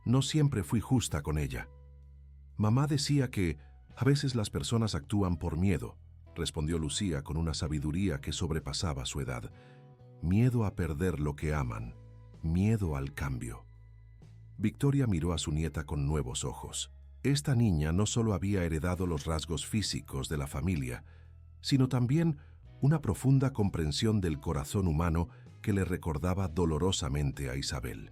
no siempre fui justa con ella. Mamá decía que a veces las personas actúan por miedo», respondió Lucía con una sabiduría que sobrepasaba su edad. «Miedo a perder lo que aman, miedo al cambio». Victoria miró a su nieta con nuevos ojos. Esta niña no solo había heredado los rasgos físicos de la familia, sino también una profunda comprensión del corazón humano que le recordaba dolorosamente a Isabel.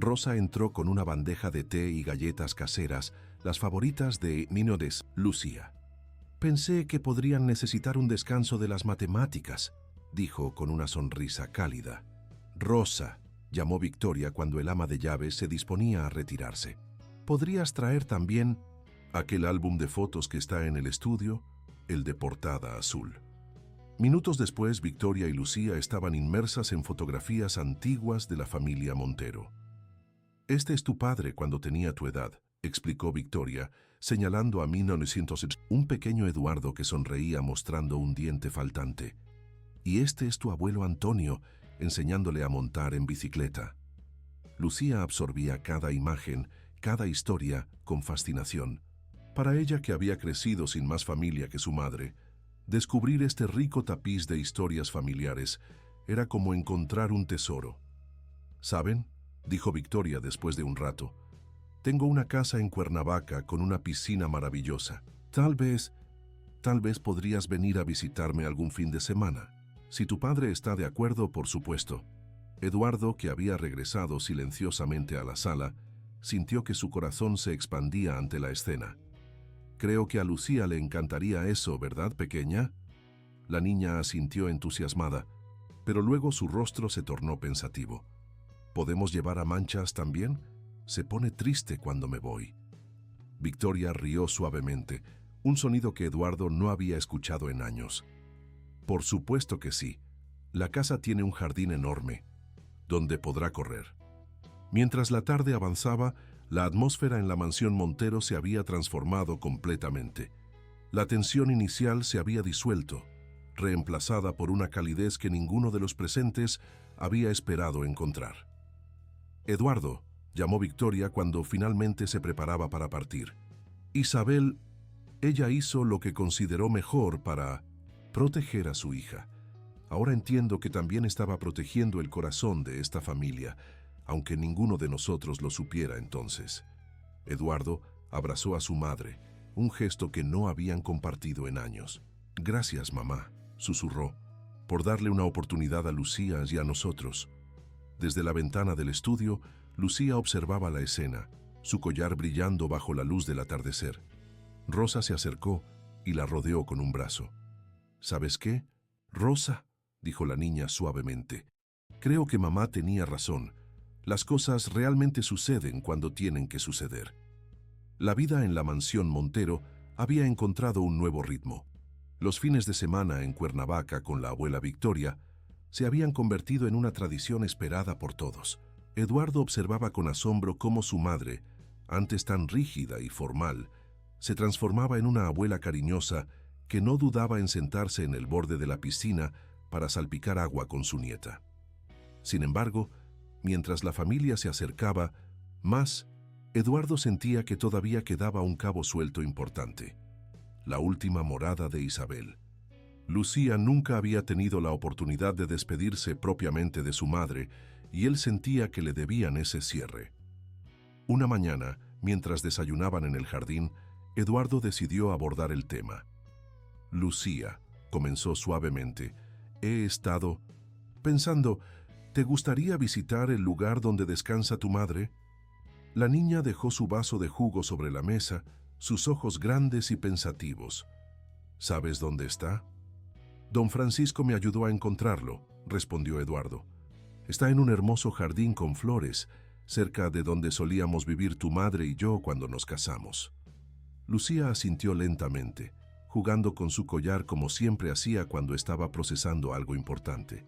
Rosa entró con una bandeja de té y galletas caseras, las favoritas de Lucía. Pensé que podrían necesitar un descanso de las matemáticas, dijo con una sonrisa cálida. Rosa, llamó Victoria cuando el ama de llaves se disponía a retirarse. ¿Podrías traer también aquel álbum de fotos que está en el estudio, el de portada azul? Minutos después, Victoria y Lucía estaban inmersas en fotografías antiguas de la familia Montero. Este es tu padre cuando tenía tu edad, explicó Victoria, señalando a 1900, un pequeño Eduardo que sonreía mostrando un diente faltante. Y este es tu abuelo Antonio, enseñándole a montar en bicicleta. Lucía absorbía cada imagen, cada historia, con fascinación. Para ella, que había crecido sin más familia que su madre, descubrir este rico tapiz de historias familiares era como encontrar un tesoro. ¿Saben?, dijo Victoria después de un rato. Tengo una casa en Cuernavaca con una piscina maravillosa. Tal vez podrías venir a visitarme algún fin de semana. Si tu padre está de acuerdo, por supuesto. Eduardo, que había regresado silenciosamente a la sala, sintió que su corazón se expandía ante la escena. Creo que a Lucía le encantaría eso, ¿verdad, pequeña? La niña asintió entusiasmada, pero luego su rostro se tornó pensativo. ¿Podemos llevar a Manchas también? Se pone triste cuando me voy. Victoria rió suavemente, un sonido que Eduardo no había escuchado en años. Por supuesto que sí. La casa tiene un jardín enorme, donde podrá correr. Mientras la tarde avanzaba, la atmósfera en la mansión Montero se había transformado completamente. La tensión inicial se había disuelto, reemplazada por una calidez que ninguno de los presentes había esperado encontrar. Eduardo, llamó Victoria cuando finalmente se preparaba para partir. Isabel, ella hizo lo que consideró mejor para proteger a su hija. Ahora entiendo que también estaba protegiendo el corazón de esta familia, aunque ninguno de nosotros lo supiera entonces. Eduardo abrazó a su madre, un gesto que no habían compartido en años. Gracias, mamá, susurró, por darle una oportunidad a Lucía y a nosotros. Desde la ventana del estudio, Lucía observaba la escena, su collar brillando bajo la luz del atardecer. Rosa se acercó y la rodeó con un brazo. ¿Sabes qué, Rosa?, dijo la niña suavemente. Creo que mamá tenía razón. Las cosas realmente suceden cuando tienen que suceder. La vida en la mansión Montero había encontrado un nuevo ritmo. Los fines de semana en Cuernavaca con la abuela Victoria se habían convertido en una tradición esperada por todos. Eduardo observaba con asombro cómo su madre, antes tan rígida y formal, se transformaba en una abuela cariñosa que no dudaba en sentarse en el borde de la piscina para salpicar agua con su nieta. Sin embargo, mientras la familia se acercaba más, Eduardo sentía que todavía quedaba un cabo suelto importante: la última morada de Isabel. Lucía nunca había tenido la oportunidad de despedirse propiamente de su madre, y él sentía que le debían ese cierre. Una mañana, mientras desayunaban en el jardín, Eduardo decidió abordar el tema. Lucía, comenzó suavemente, he estado pensando, ¿te gustaría visitar el lugar donde descansa tu madre? La niña dejó su vaso de jugo sobre la mesa, sus ojos grandes y pensativos. ¿Sabes dónde está? Don Francisco me ayudó a encontrarlo, respondió Eduardo. Está en un hermoso jardín con flores, cerca de donde solíamos vivir tu madre y yo cuando nos casamos. Lucía asintió lentamente, jugando con su collar como siempre hacía cuando estaba procesando algo importante.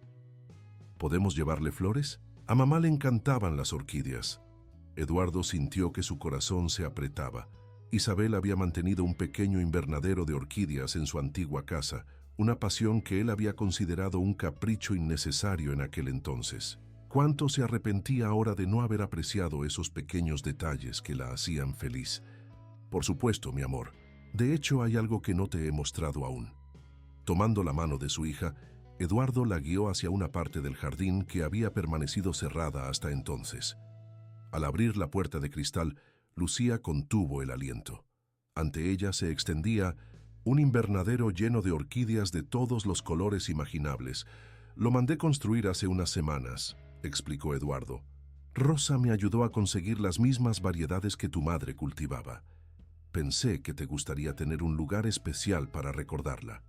¿Podemos llevarle flores? A mamá le encantaban las orquídeas. Eduardo sintió que su corazón se apretaba. Isabel había mantenido un pequeño invernadero de orquídeas en su antigua casa, una pasión que él había considerado un capricho innecesario en aquel entonces. ¿Cuánto se arrepentía ahora de no haber apreciado esos pequeños detalles que la hacían feliz? Por supuesto, mi amor. De hecho, hay algo que no te he mostrado aún. Tomando la mano de su hija, Eduardo la guió hacia una parte del jardín que había permanecido cerrada hasta entonces. Al abrir la puerta de cristal, Lucía contuvo el aliento. Ante ella se extendía un invernadero lleno de orquídeas de todos los colores imaginables. Lo mandé construir hace unas semanas, explicó Eduardo. Rosa me ayudó a conseguir las mismas variedades que tu madre cultivaba. Pensé que te gustaría tener un lugar especial para recordarla.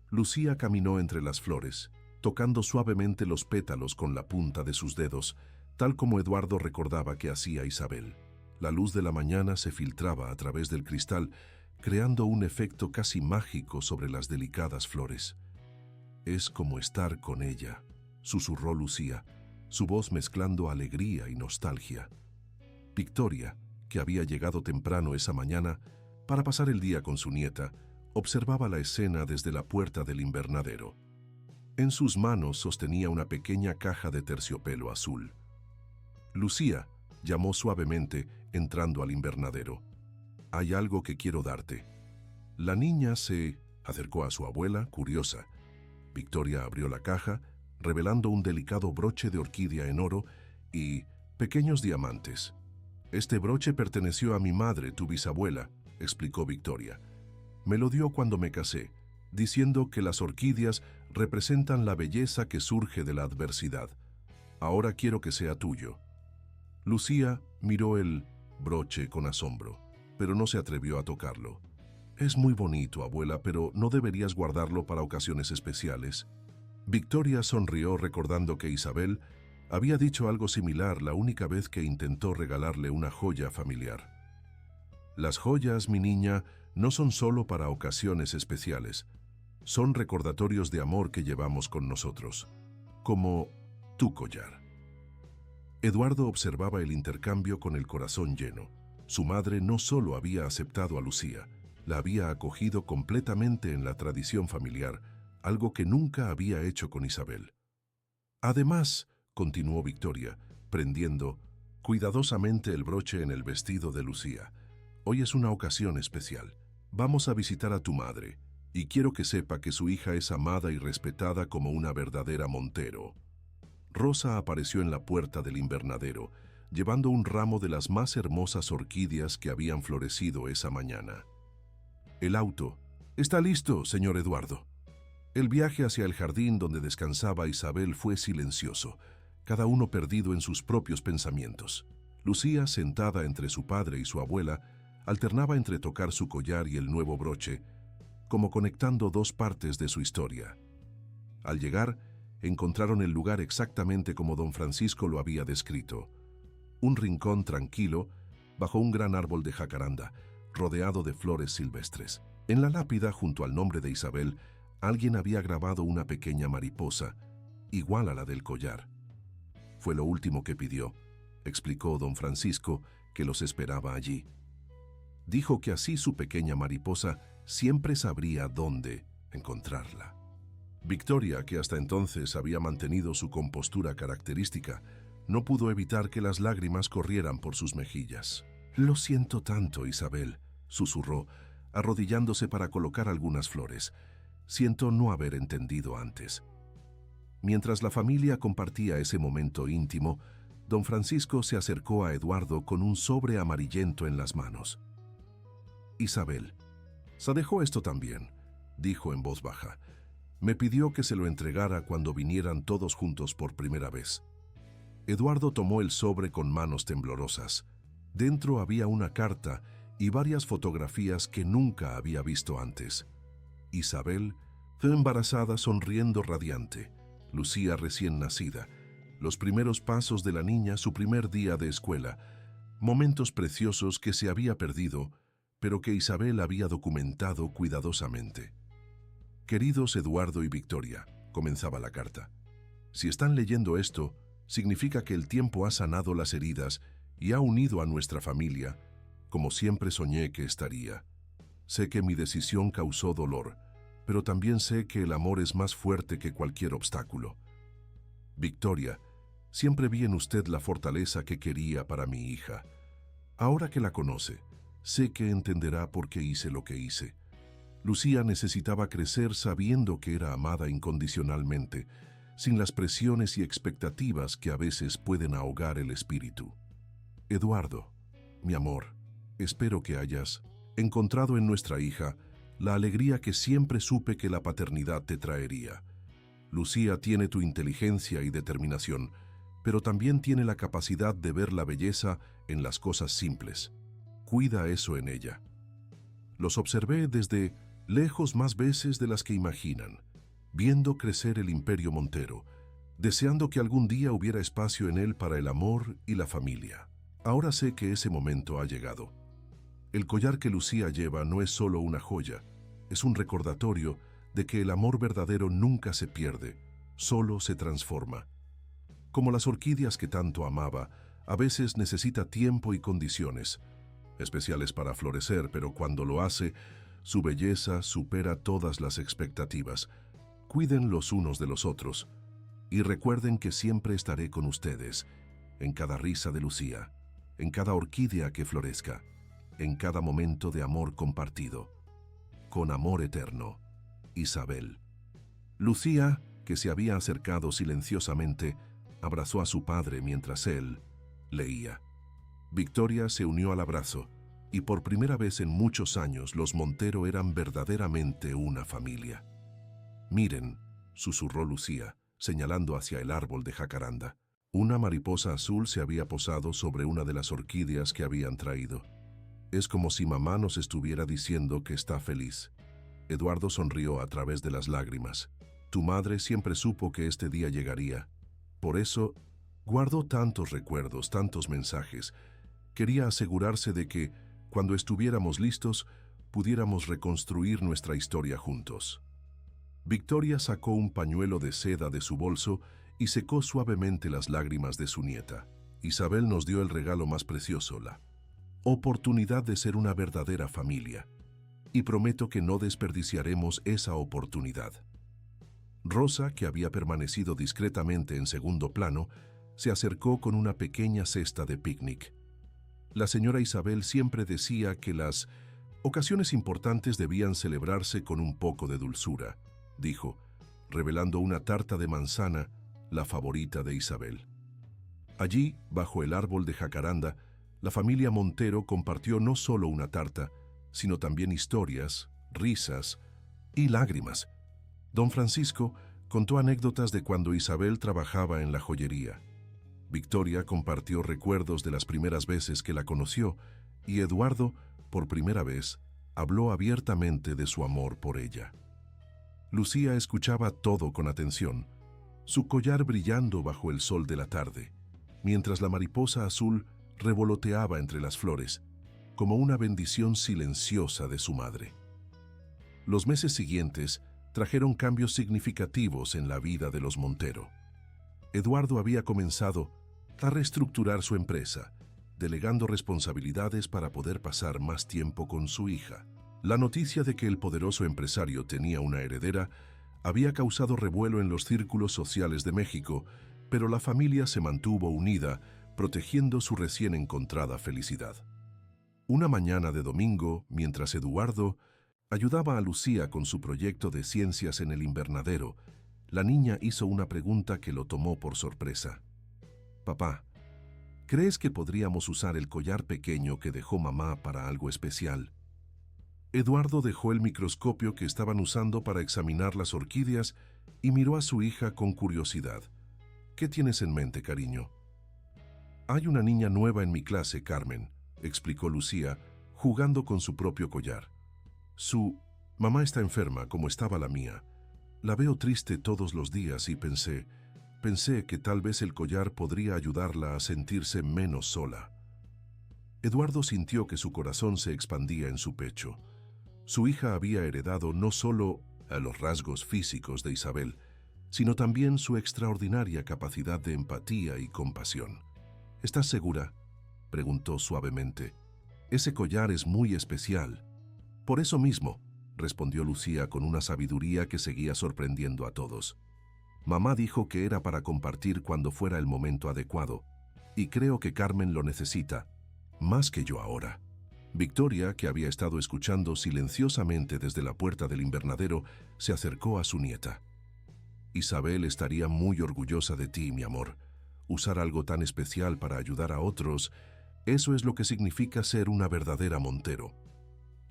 Lucía caminó entre las flores, tocando suavemente los pétalos con la punta de sus dedos, tal como Eduardo recordaba que hacía Isabel. La luz de la mañana se filtraba a través del cristal, creando un efecto casi mágico sobre las delicadas flores. «Es como estar con ella», susurró Lucía, su voz mezclando alegría y nostalgia. Victoria, que había llegado temprano esa mañana para pasar el día con su nieta, observaba la escena desde la puerta del invernadero. En sus manos sostenía una pequeña caja de terciopelo azul. «Lucía», llamó suavemente, entrando al invernadero. «Hay algo que quiero darte». La niña se acercó a su abuela, curiosa. Victoria abrió la caja, revelando un delicado broche de orquídea en oro y pequeños diamantes. «Este broche perteneció a mi madre, tu bisabuela», explicó Victoria. «Me lo dio cuando me casé, diciendo que las orquídeas representan la belleza que surge de la adversidad. Ahora quiero que sea tuyo». Lucía miró el broche con asombro, pero no se atrevió a tocarlo. «Es muy bonito, abuela, pero ¿no deberías guardarlo para ocasiones especiales?». Victoria sonrió recordando que Isabel había dicho algo similar la única vez que intentó regalarle una joya familiar. «Las joyas, mi niña, no son solo para ocasiones especiales. Son recordatorios de amor que llevamos con nosotros, como tu collar». Eduardo observaba el intercambio con el corazón lleno. Su madre no solo había aceptado a Lucía, la había acogido completamente en la tradición familiar, algo que nunca había hecho con Isabel. «Además», continuó Victoria, prendiendo cuidadosamente el broche en el vestido de Lucía, «hoy es una ocasión especial. Vamos a visitar a tu madre, y quiero que sepa que su hija es amada y respetada como una verdadera Montero». Rosa apareció en la puerta del invernadero, llevando un ramo de las más hermosas orquídeas que habían florecido esa mañana. «El auto está listo, señor Eduardo». El viaje hacia el jardín donde descansaba Isabel fue silencioso, cada uno perdido en sus propios pensamientos. Lucía, sentada entre su padre y su abuela, alternaba entre tocar su collar y el nuevo broche, como conectando dos partes de su historia. Al llegar, encontraron el lugar exactamente como don Francisco lo había descrito. Un rincón tranquilo, bajo un gran árbol de jacaranda, rodeado de flores silvestres. En la lápida, junto al nombre de Isabel, alguien había grabado una pequeña mariposa, igual a la del collar. «Fue lo último que pidió», explicó don Francisco, que los esperaba allí. Dijo que así su pequeña mariposa siempre sabría dónde encontrarla. Victoria, que hasta entonces había mantenido su compostura característica, no pudo evitar que las lágrimas corrieran por sus mejillas. «Lo siento tanto, Isabel», susurró, arrodillándose para colocar algunas flores. «Siento no haber entendido antes». Mientras la familia compartía ese momento íntimo, don Francisco se acercó a Eduardo con un sobre amarillento en las manos. «Isabel, se dejó esto también», dijo en voz baja. «Me pidió que se lo entregara cuando vinieran todos juntos por primera vez». Eduardo tomó el sobre con manos temblorosas. Dentro había una carta y varias fotografías que nunca había visto antes. Isabel, embarazada, sonriendo radiante. Lucía recién nacida. Los primeros pasos de la niña, su primer día de escuela. Momentos preciosos que se había perdido, pero que Isabel había documentado cuidadosamente. «Queridos Eduardo y Victoria», comenzaba la carta, «si están leyendo esto, significa que el tiempo ha sanado las heridas y ha unido a nuestra familia, como siempre soñé que estaría. Sé que mi decisión causó dolor, pero también sé que el amor es más fuerte que cualquier obstáculo. Victoria, siempre vi en usted la fortaleza que quería para mi hija. Ahora que la conoce, sé que entenderá por qué hice lo que hice. Lucía necesitaba crecer sabiendo que era amada incondicionalmente, sin las presiones y expectativas que a veces pueden ahogar el espíritu. Eduardo, mi amor, espero que hayas encontrado en nuestra hija la alegría que siempre supe que la paternidad te traería. Lucía tiene tu inteligencia y determinación, pero también tiene la capacidad de ver la belleza en las cosas simples. Cuida eso en ella. Los observé desde lejos más veces de las que imaginan, viendo crecer el Imperio Montero, deseando que algún día hubiera espacio en él para el amor y la familia. Ahora sé que ese momento ha llegado. El collar que Lucía lleva no es solo una joya, es un recordatorio de que el amor verdadero nunca se pierde, solo se transforma. Como las orquídeas que tanto amaba, a veces necesita tiempo y condiciones especiales para florecer, pero cuando lo hace, su belleza supera todas las expectativas. Cuiden los unos de los otros y recuerden que siempre estaré con ustedes, en cada risa de Lucía, en cada orquídea que florezca, en cada momento de amor compartido. Con amor eterno, Isabel. Lucía, que se había acercado silenciosamente, abrazó a su padre mientras él leía. Victoria se unió al abrazo, y por primera vez en muchos años los Montero eran verdaderamente una familia. «Miren», susurró Lucía, señalando hacia el árbol de jacaranda. Una mariposa azul se había posado sobre una de las orquídeas que habían traído. «Es como si mamá nos estuviera diciendo que está feliz». Eduardo sonrió a través de las lágrimas. «Tu madre siempre supo que este día llegaría. Por eso guardó tantos recuerdos, tantos mensajes. Quería asegurarse de que, cuando estuviéramos listos, pudiéramos reconstruir nuestra historia juntos». Victoria sacó un pañuelo de seda de su bolso y secó suavemente las lágrimas de su nieta. «Isabel nos dio el regalo más precioso, la oportunidad de ser una verdadera familia, y prometo que no desperdiciaremos esa oportunidad». Rosa, que había permanecido discretamente en segundo plano, se acercó con una pequeña cesta de picnic. La señora Isabel siempre decía que las ocasiones importantes debían celebrarse con un poco de dulzura, dijo, revelando una tarta de manzana, la favorita de Isabel. Allí, bajo el árbol de jacaranda, la familia Montero compartió no solo una tarta, sino también historias, risas y lágrimas. Don Francisco contó anécdotas de cuando Isabel trabajaba en la joyería. Victoria compartió recuerdos de las primeras veces que la conoció y Eduardo, por primera vez, habló abiertamente de su amor por ella. Lucía escuchaba todo con atención, su collar brillando bajo el sol de la tarde, mientras la mariposa azul revoloteaba entre las flores, como una bendición silenciosa de su madre. Los meses siguientes trajeron cambios significativos en la vida de los Montero. Eduardo había comenzado a reestructurar su empresa, delegando responsabilidades para poder pasar más tiempo con su hija. La noticia de que el poderoso empresario tenía una heredera había causado revuelo en los círculos sociales de México, pero la familia se mantuvo unida, protegiendo su recién encontrada felicidad. Una mañana de domingo, mientras Eduardo ayudaba a Lucía con su proyecto de ciencias en el invernadero, la niña hizo una pregunta que lo tomó por sorpresa. «Papá, ¿crees que podríamos usar el collar pequeño que dejó mamá para algo especial?» Eduardo dejó el microscopio que estaban usando para examinar las orquídeas y miró a su hija con curiosidad. «¿Qué tienes en mente, cariño?» «Hay una niña nueva en mi clase, Carmen», explicó Lucía, jugando con su propio collar. «Su mamá está enferma, como estaba la mía. La veo triste todos los días y pensé que tal vez el collar podría ayudarla a sentirse menos sola». Eduardo sintió que su corazón se expandía en su pecho. Su hija había heredado no solo a los rasgos físicos de Isabel, sino también su extraordinaria capacidad de empatía y compasión. «¿Estás segura?», preguntó suavemente. «Ese collar es muy especial». «Por eso mismo», respondió Lucía con una sabiduría que seguía sorprendiendo a todos. «Mamá dijo que era para compartir cuando fuera el momento adecuado, y creo que Carmen lo necesita, más que yo ahora». Victoria, que había estado escuchando silenciosamente desde la puerta del invernadero, se acercó a su nieta. «Isabel estaría muy orgullosa de ti, mi amor. Usar algo tan especial para ayudar a otros, eso es lo que significa ser una verdadera Montero».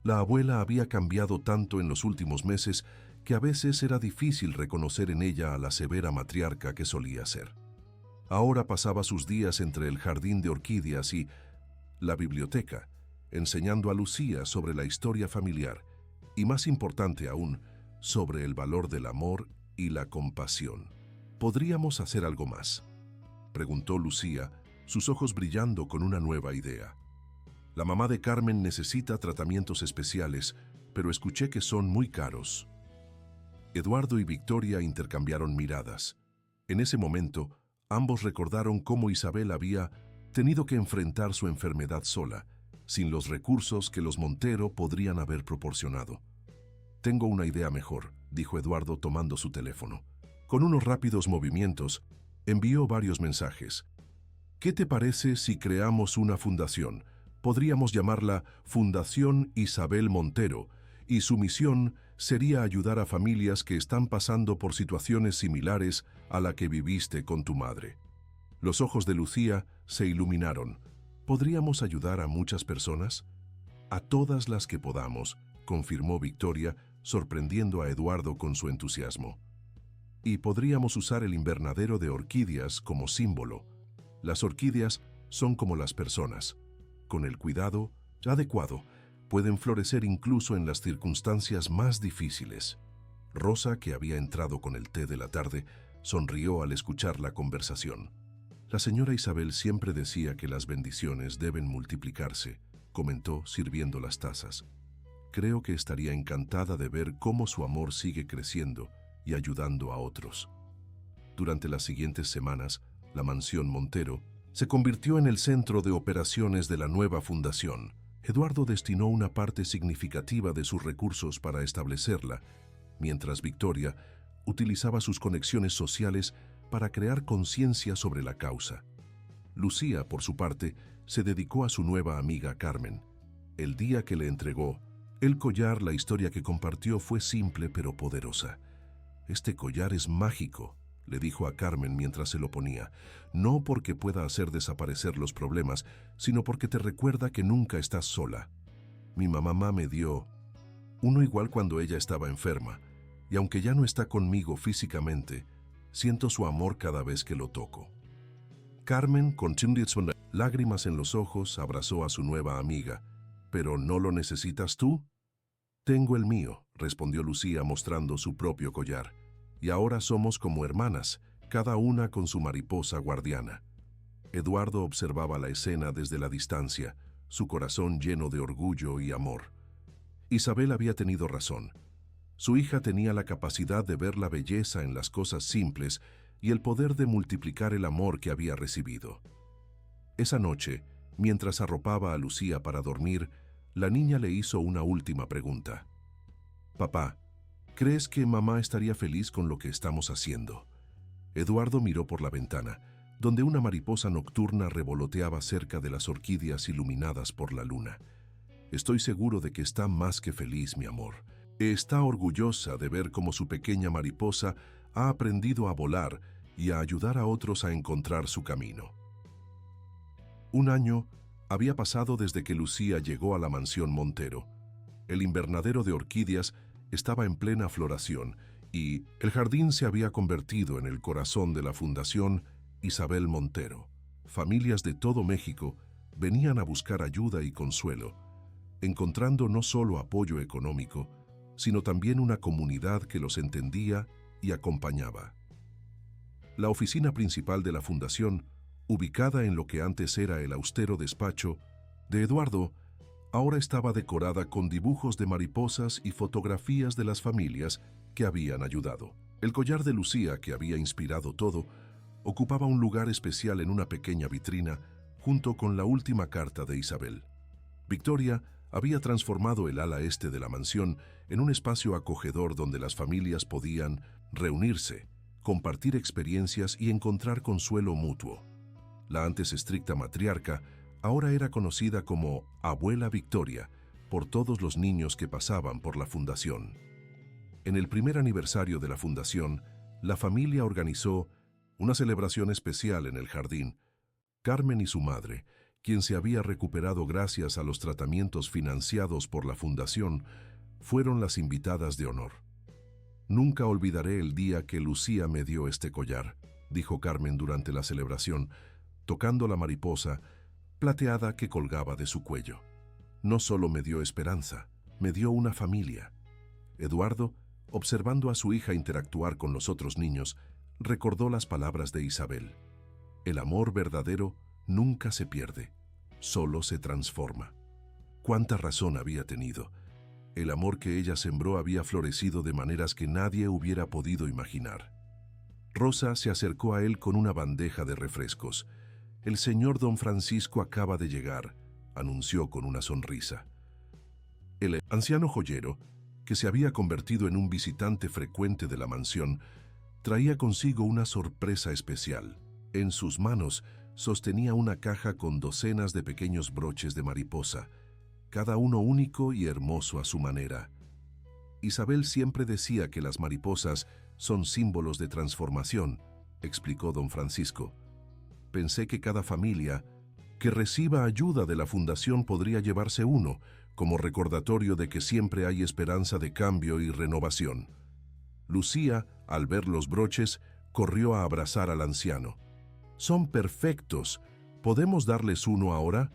La abuela había cambiado tanto en los últimos meses que a veces era difícil reconocer en ella a la severa matriarca que solía ser. Ahora pasaba sus días entre el jardín de orquídeas y la biblioteca, enseñando a Lucía sobre la historia familiar y, más importante aún, sobre el valor del amor y la compasión. ¿Podríamos hacer algo más?, preguntó Lucía, sus ojos brillando con una nueva idea. La mamá de Carmen necesita tratamientos especiales, pero escuché que son muy caros. Eduardo y Victoria intercambiaron miradas. En ese momento, ambos recordaron cómo Isabel había tenido que enfrentar su enfermedad sola, sin los recursos que los Montero podrían haber proporcionado. «Tengo una idea mejor», dijo Eduardo tomando su teléfono. Con unos rápidos movimientos, envió varios mensajes. «¿Qué te parece si creamos una fundación? Podríamos llamarla Fundación Isabel Montero, y su misión sería ayudar a familias que están pasando por situaciones similares a la que viviste con tu madre». Los ojos de Lucía se iluminaron. «¿Podríamos ayudar a muchas personas?». «A todas las que podamos», confirmó Victoria, sorprendiendo a Eduardo con su entusiasmo. «Y podríamos usar el invernadero de orquídeas como símbolo. Las orquídeas son como las personas. Con el cuidado adecuado, pueden florecer incluso en las circunstancias más difíciles». Rosa, que había entrado con el té de la tarde, sonrió al escuchar la conversación. «La señora Isabel siempre decía que las bendiciones deben multiplicarse», comentó, sirviendo las tazas. «Creo que estaría encantada de ver cómo su amor sigue creciendo y ayudando a otros». Durante las siguientes semanas, la mansión Montero se convirtió en el centro de operaciones de la nueva fundación. Eduardo destinó una parte significativa de sus recursos para establecerla, mientras Victoria utilizaba sus conexiones sociales para crear conciencia sobre la causa. Lucía, por su parte, se dedicó a su nueva amiga Carmen. El día que le entregó el collar, la historia que compartió fue simple pero poderosa. «Este collar es mágico», le dijo a Carmen mientras se lo ponía, «no porque pueda hacer desaparecer los problemas, sino porque te recuerda que nunca estás sola. Mi mamá me dio uno igual cuando ella estaba enferma, y aunque ya no está conmigo físicamente, siento su amor cada vez que lo toco». Carmen, con lágrimas en los ojos, abrazó a su nueva amiga. «¿Pero no lo necesitas tú?». «Tengo el mío», respondió Lucía mostrando su propio collar. «Y ahora somos como hermanas, cada una con su mariposa guardiana». Eduardo observaba la escena desde la distancia, su corazón lleno de orgullo y amor. Isabel había tenido razón. Su hija tenía la capacidad de ver la belleza en las cosas simples y el poder de multiplicar el amor que había recibido. Esa noche, mientras arropaba a Lucía para dormir, la niña le hizo una última pregunta. «Papá, ¿crees que mamá estaría feliz con lo que estamos haciendo?». Eduardo miró por la ventana, donde una mariposa nocturna revoloteaba cerca de las orquídeas iluminadas por la luna. «Estoy seguro de que está más que feliz, mi amor. Está orgullosa de ver cómo su pequeña mariposa ha aprendido a volar y a ayudar a otros a encontrar su camino». Un año había pasado desde que Lucía llegó a la mansión Montero. El invernadero de orquídeas estaba en plena floración y el jardín se había convertido en el corazón de la Fundación Isabel Montero. Familias de todo México venían a buscar ayuda y consuelo, encontrando no solo apoyo económico, sino también una comunidad que los entendía y acompañaba. La oficina principal de la Fundación, ubicada en lo que antes era el austero despacho de Eduardo, ahora estaba decorada con dibujos de mariposas y fotografías de las familias que habían ayudado. El collar de Lucía, que había inspirado todo, ocupaba un lugar especial en una pequeña vitrina junto con la última carta de Isabel. Victoria había transformado el ala este de la mansión en un espacio acogedor donde las familias podían reunirse, compartir experiencias y encontrar consuelo mutuo. La antes estricta matriarca ahora era conocida como Abuela Victoria por todos los niños que pasaban por la fundación. En el primer aniversario de la fundación, la familia organizó una celebración especial en el jardín. Carmen y su madre, quien se había recuperado gracias a los tratamientos financiados por la fundación, fueron las invitadas de honor. Nunca olvidaré el día que Lucía me dio este collar. dijo Carmen durante la celebración, tocando la mariposa plateada que colgaba de su cuello. No solo me dio esperanza, me dio una familia. Eduardo, observando a su hija interactuar con los otros niños, recordó las palabras de Isabel. El amor verdadero nunca se pierde, solo se transforma. Cuánta razón había tenido. El amor que ella sembró había florecido de maneras que nadie hubiera podido imaginar. Rosa se acercó a él con una bandeja de refrescos. El señor don Francisco acaba de llegar, anunció con una sonrisa. El anciano joyero, que se había convertido en un visitante frecuente de la mansión, traía consigo una sorpresa especial. En sus manos sostenía una caja con docenas de pequeños broches de mariposa, cada uno único y hermoso a su manera. Isabel siempre decía que las mariposas son símbolos de transformación, explicó don Francisco. Pensé que cada familia que reciba ayuda de la fundación podría llevarse uno, como recordatorio de que siempre hay esperanza de cambio y renovación. Lucía, al ver los broches, corrió a abrazar al anciano. «Son perfectos. ¿Podemos darles uno ahora?»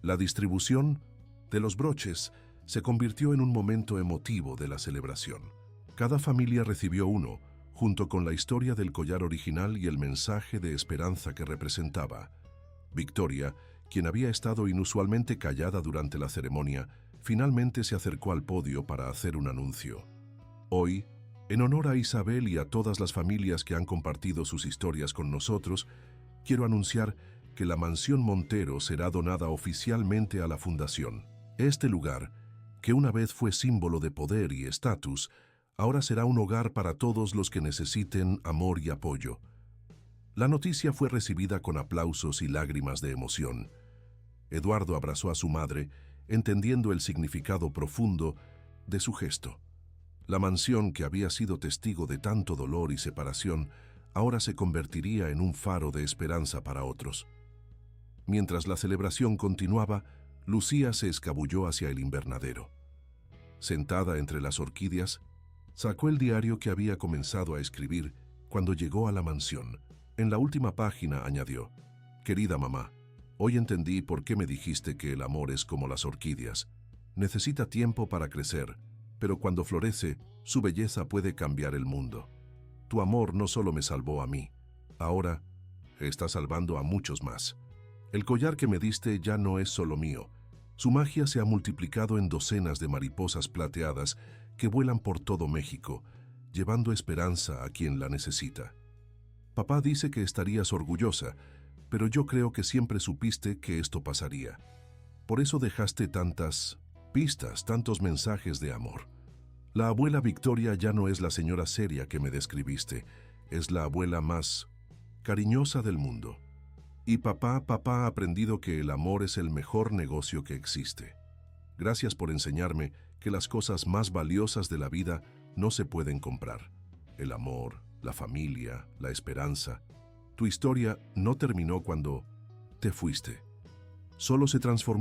La distribución de los broches se convirtió en un momento emotivo de la celebración. Cada familia recibió uno, junto con la historia del collar original y el mensaje de esperanza que representaba. Victoria, quien había estado inusualmente callada durante la ceremonia, finalmente se acercó al podio para hacer un anuncio. Hoy, en honor a Isabel y a todas las familias que han compartido sus historias con nosotros, quiero anunciar que la Mansión Montero será donada oficialmente a la Fundación. Este lugar, que una vez fue símbolo de poder y estatus, ahora será un hogar para todos los que necesiten amor y apoyo. La noticia fue recibida con aplausos y lágrimas de emoción. Eduardo abrazó a su madre, entendiendo el significado profundo de su gesto. La mansión, que había sido testigo de tanto dolor y separación, ahora se convertiría en un faro de esperanza para otros. Mientras la celebración continuaba, Lucía se escabulló hacia el invernadero. Sentada entre las orquídeas, sacó el diario que había comenzado a escribir cuando llegó a la mansión. En la última página añadió: «Querida mamá, hoy entendí por qué me dijiste que el amor es como las orquídeas. Necesita tiempo para crecer, pero cuando florece, su belleza puede cambiar el mundo. Tu amor no solo me salvó a mí, ahora está salvando a muchos más. El collar que me diste ya no es solo mío. Su magia se ha multiplicado en docenas de mariposas plateadas que vuelan por todo México, llevando esperanza a quien la necesita. Papá dice que estarías orgullosa, pero yo creo que siempre supiste que esto pasaría. Por eso dejaste tantas pistas, tantos mensajes de amor. La abuela Victoria ya no es la señora seria que me describiste, es la abuela más cariñosa del mundo. Y papá ha aprendido que el amor es el mejor negocio que existe. Gracias por enseñarme que las cosas más valiosas de la vida no se pueden comprar. El amor, la familia, la esperanza. Tu historia no terminó cuando te fuiste. Solo se transformó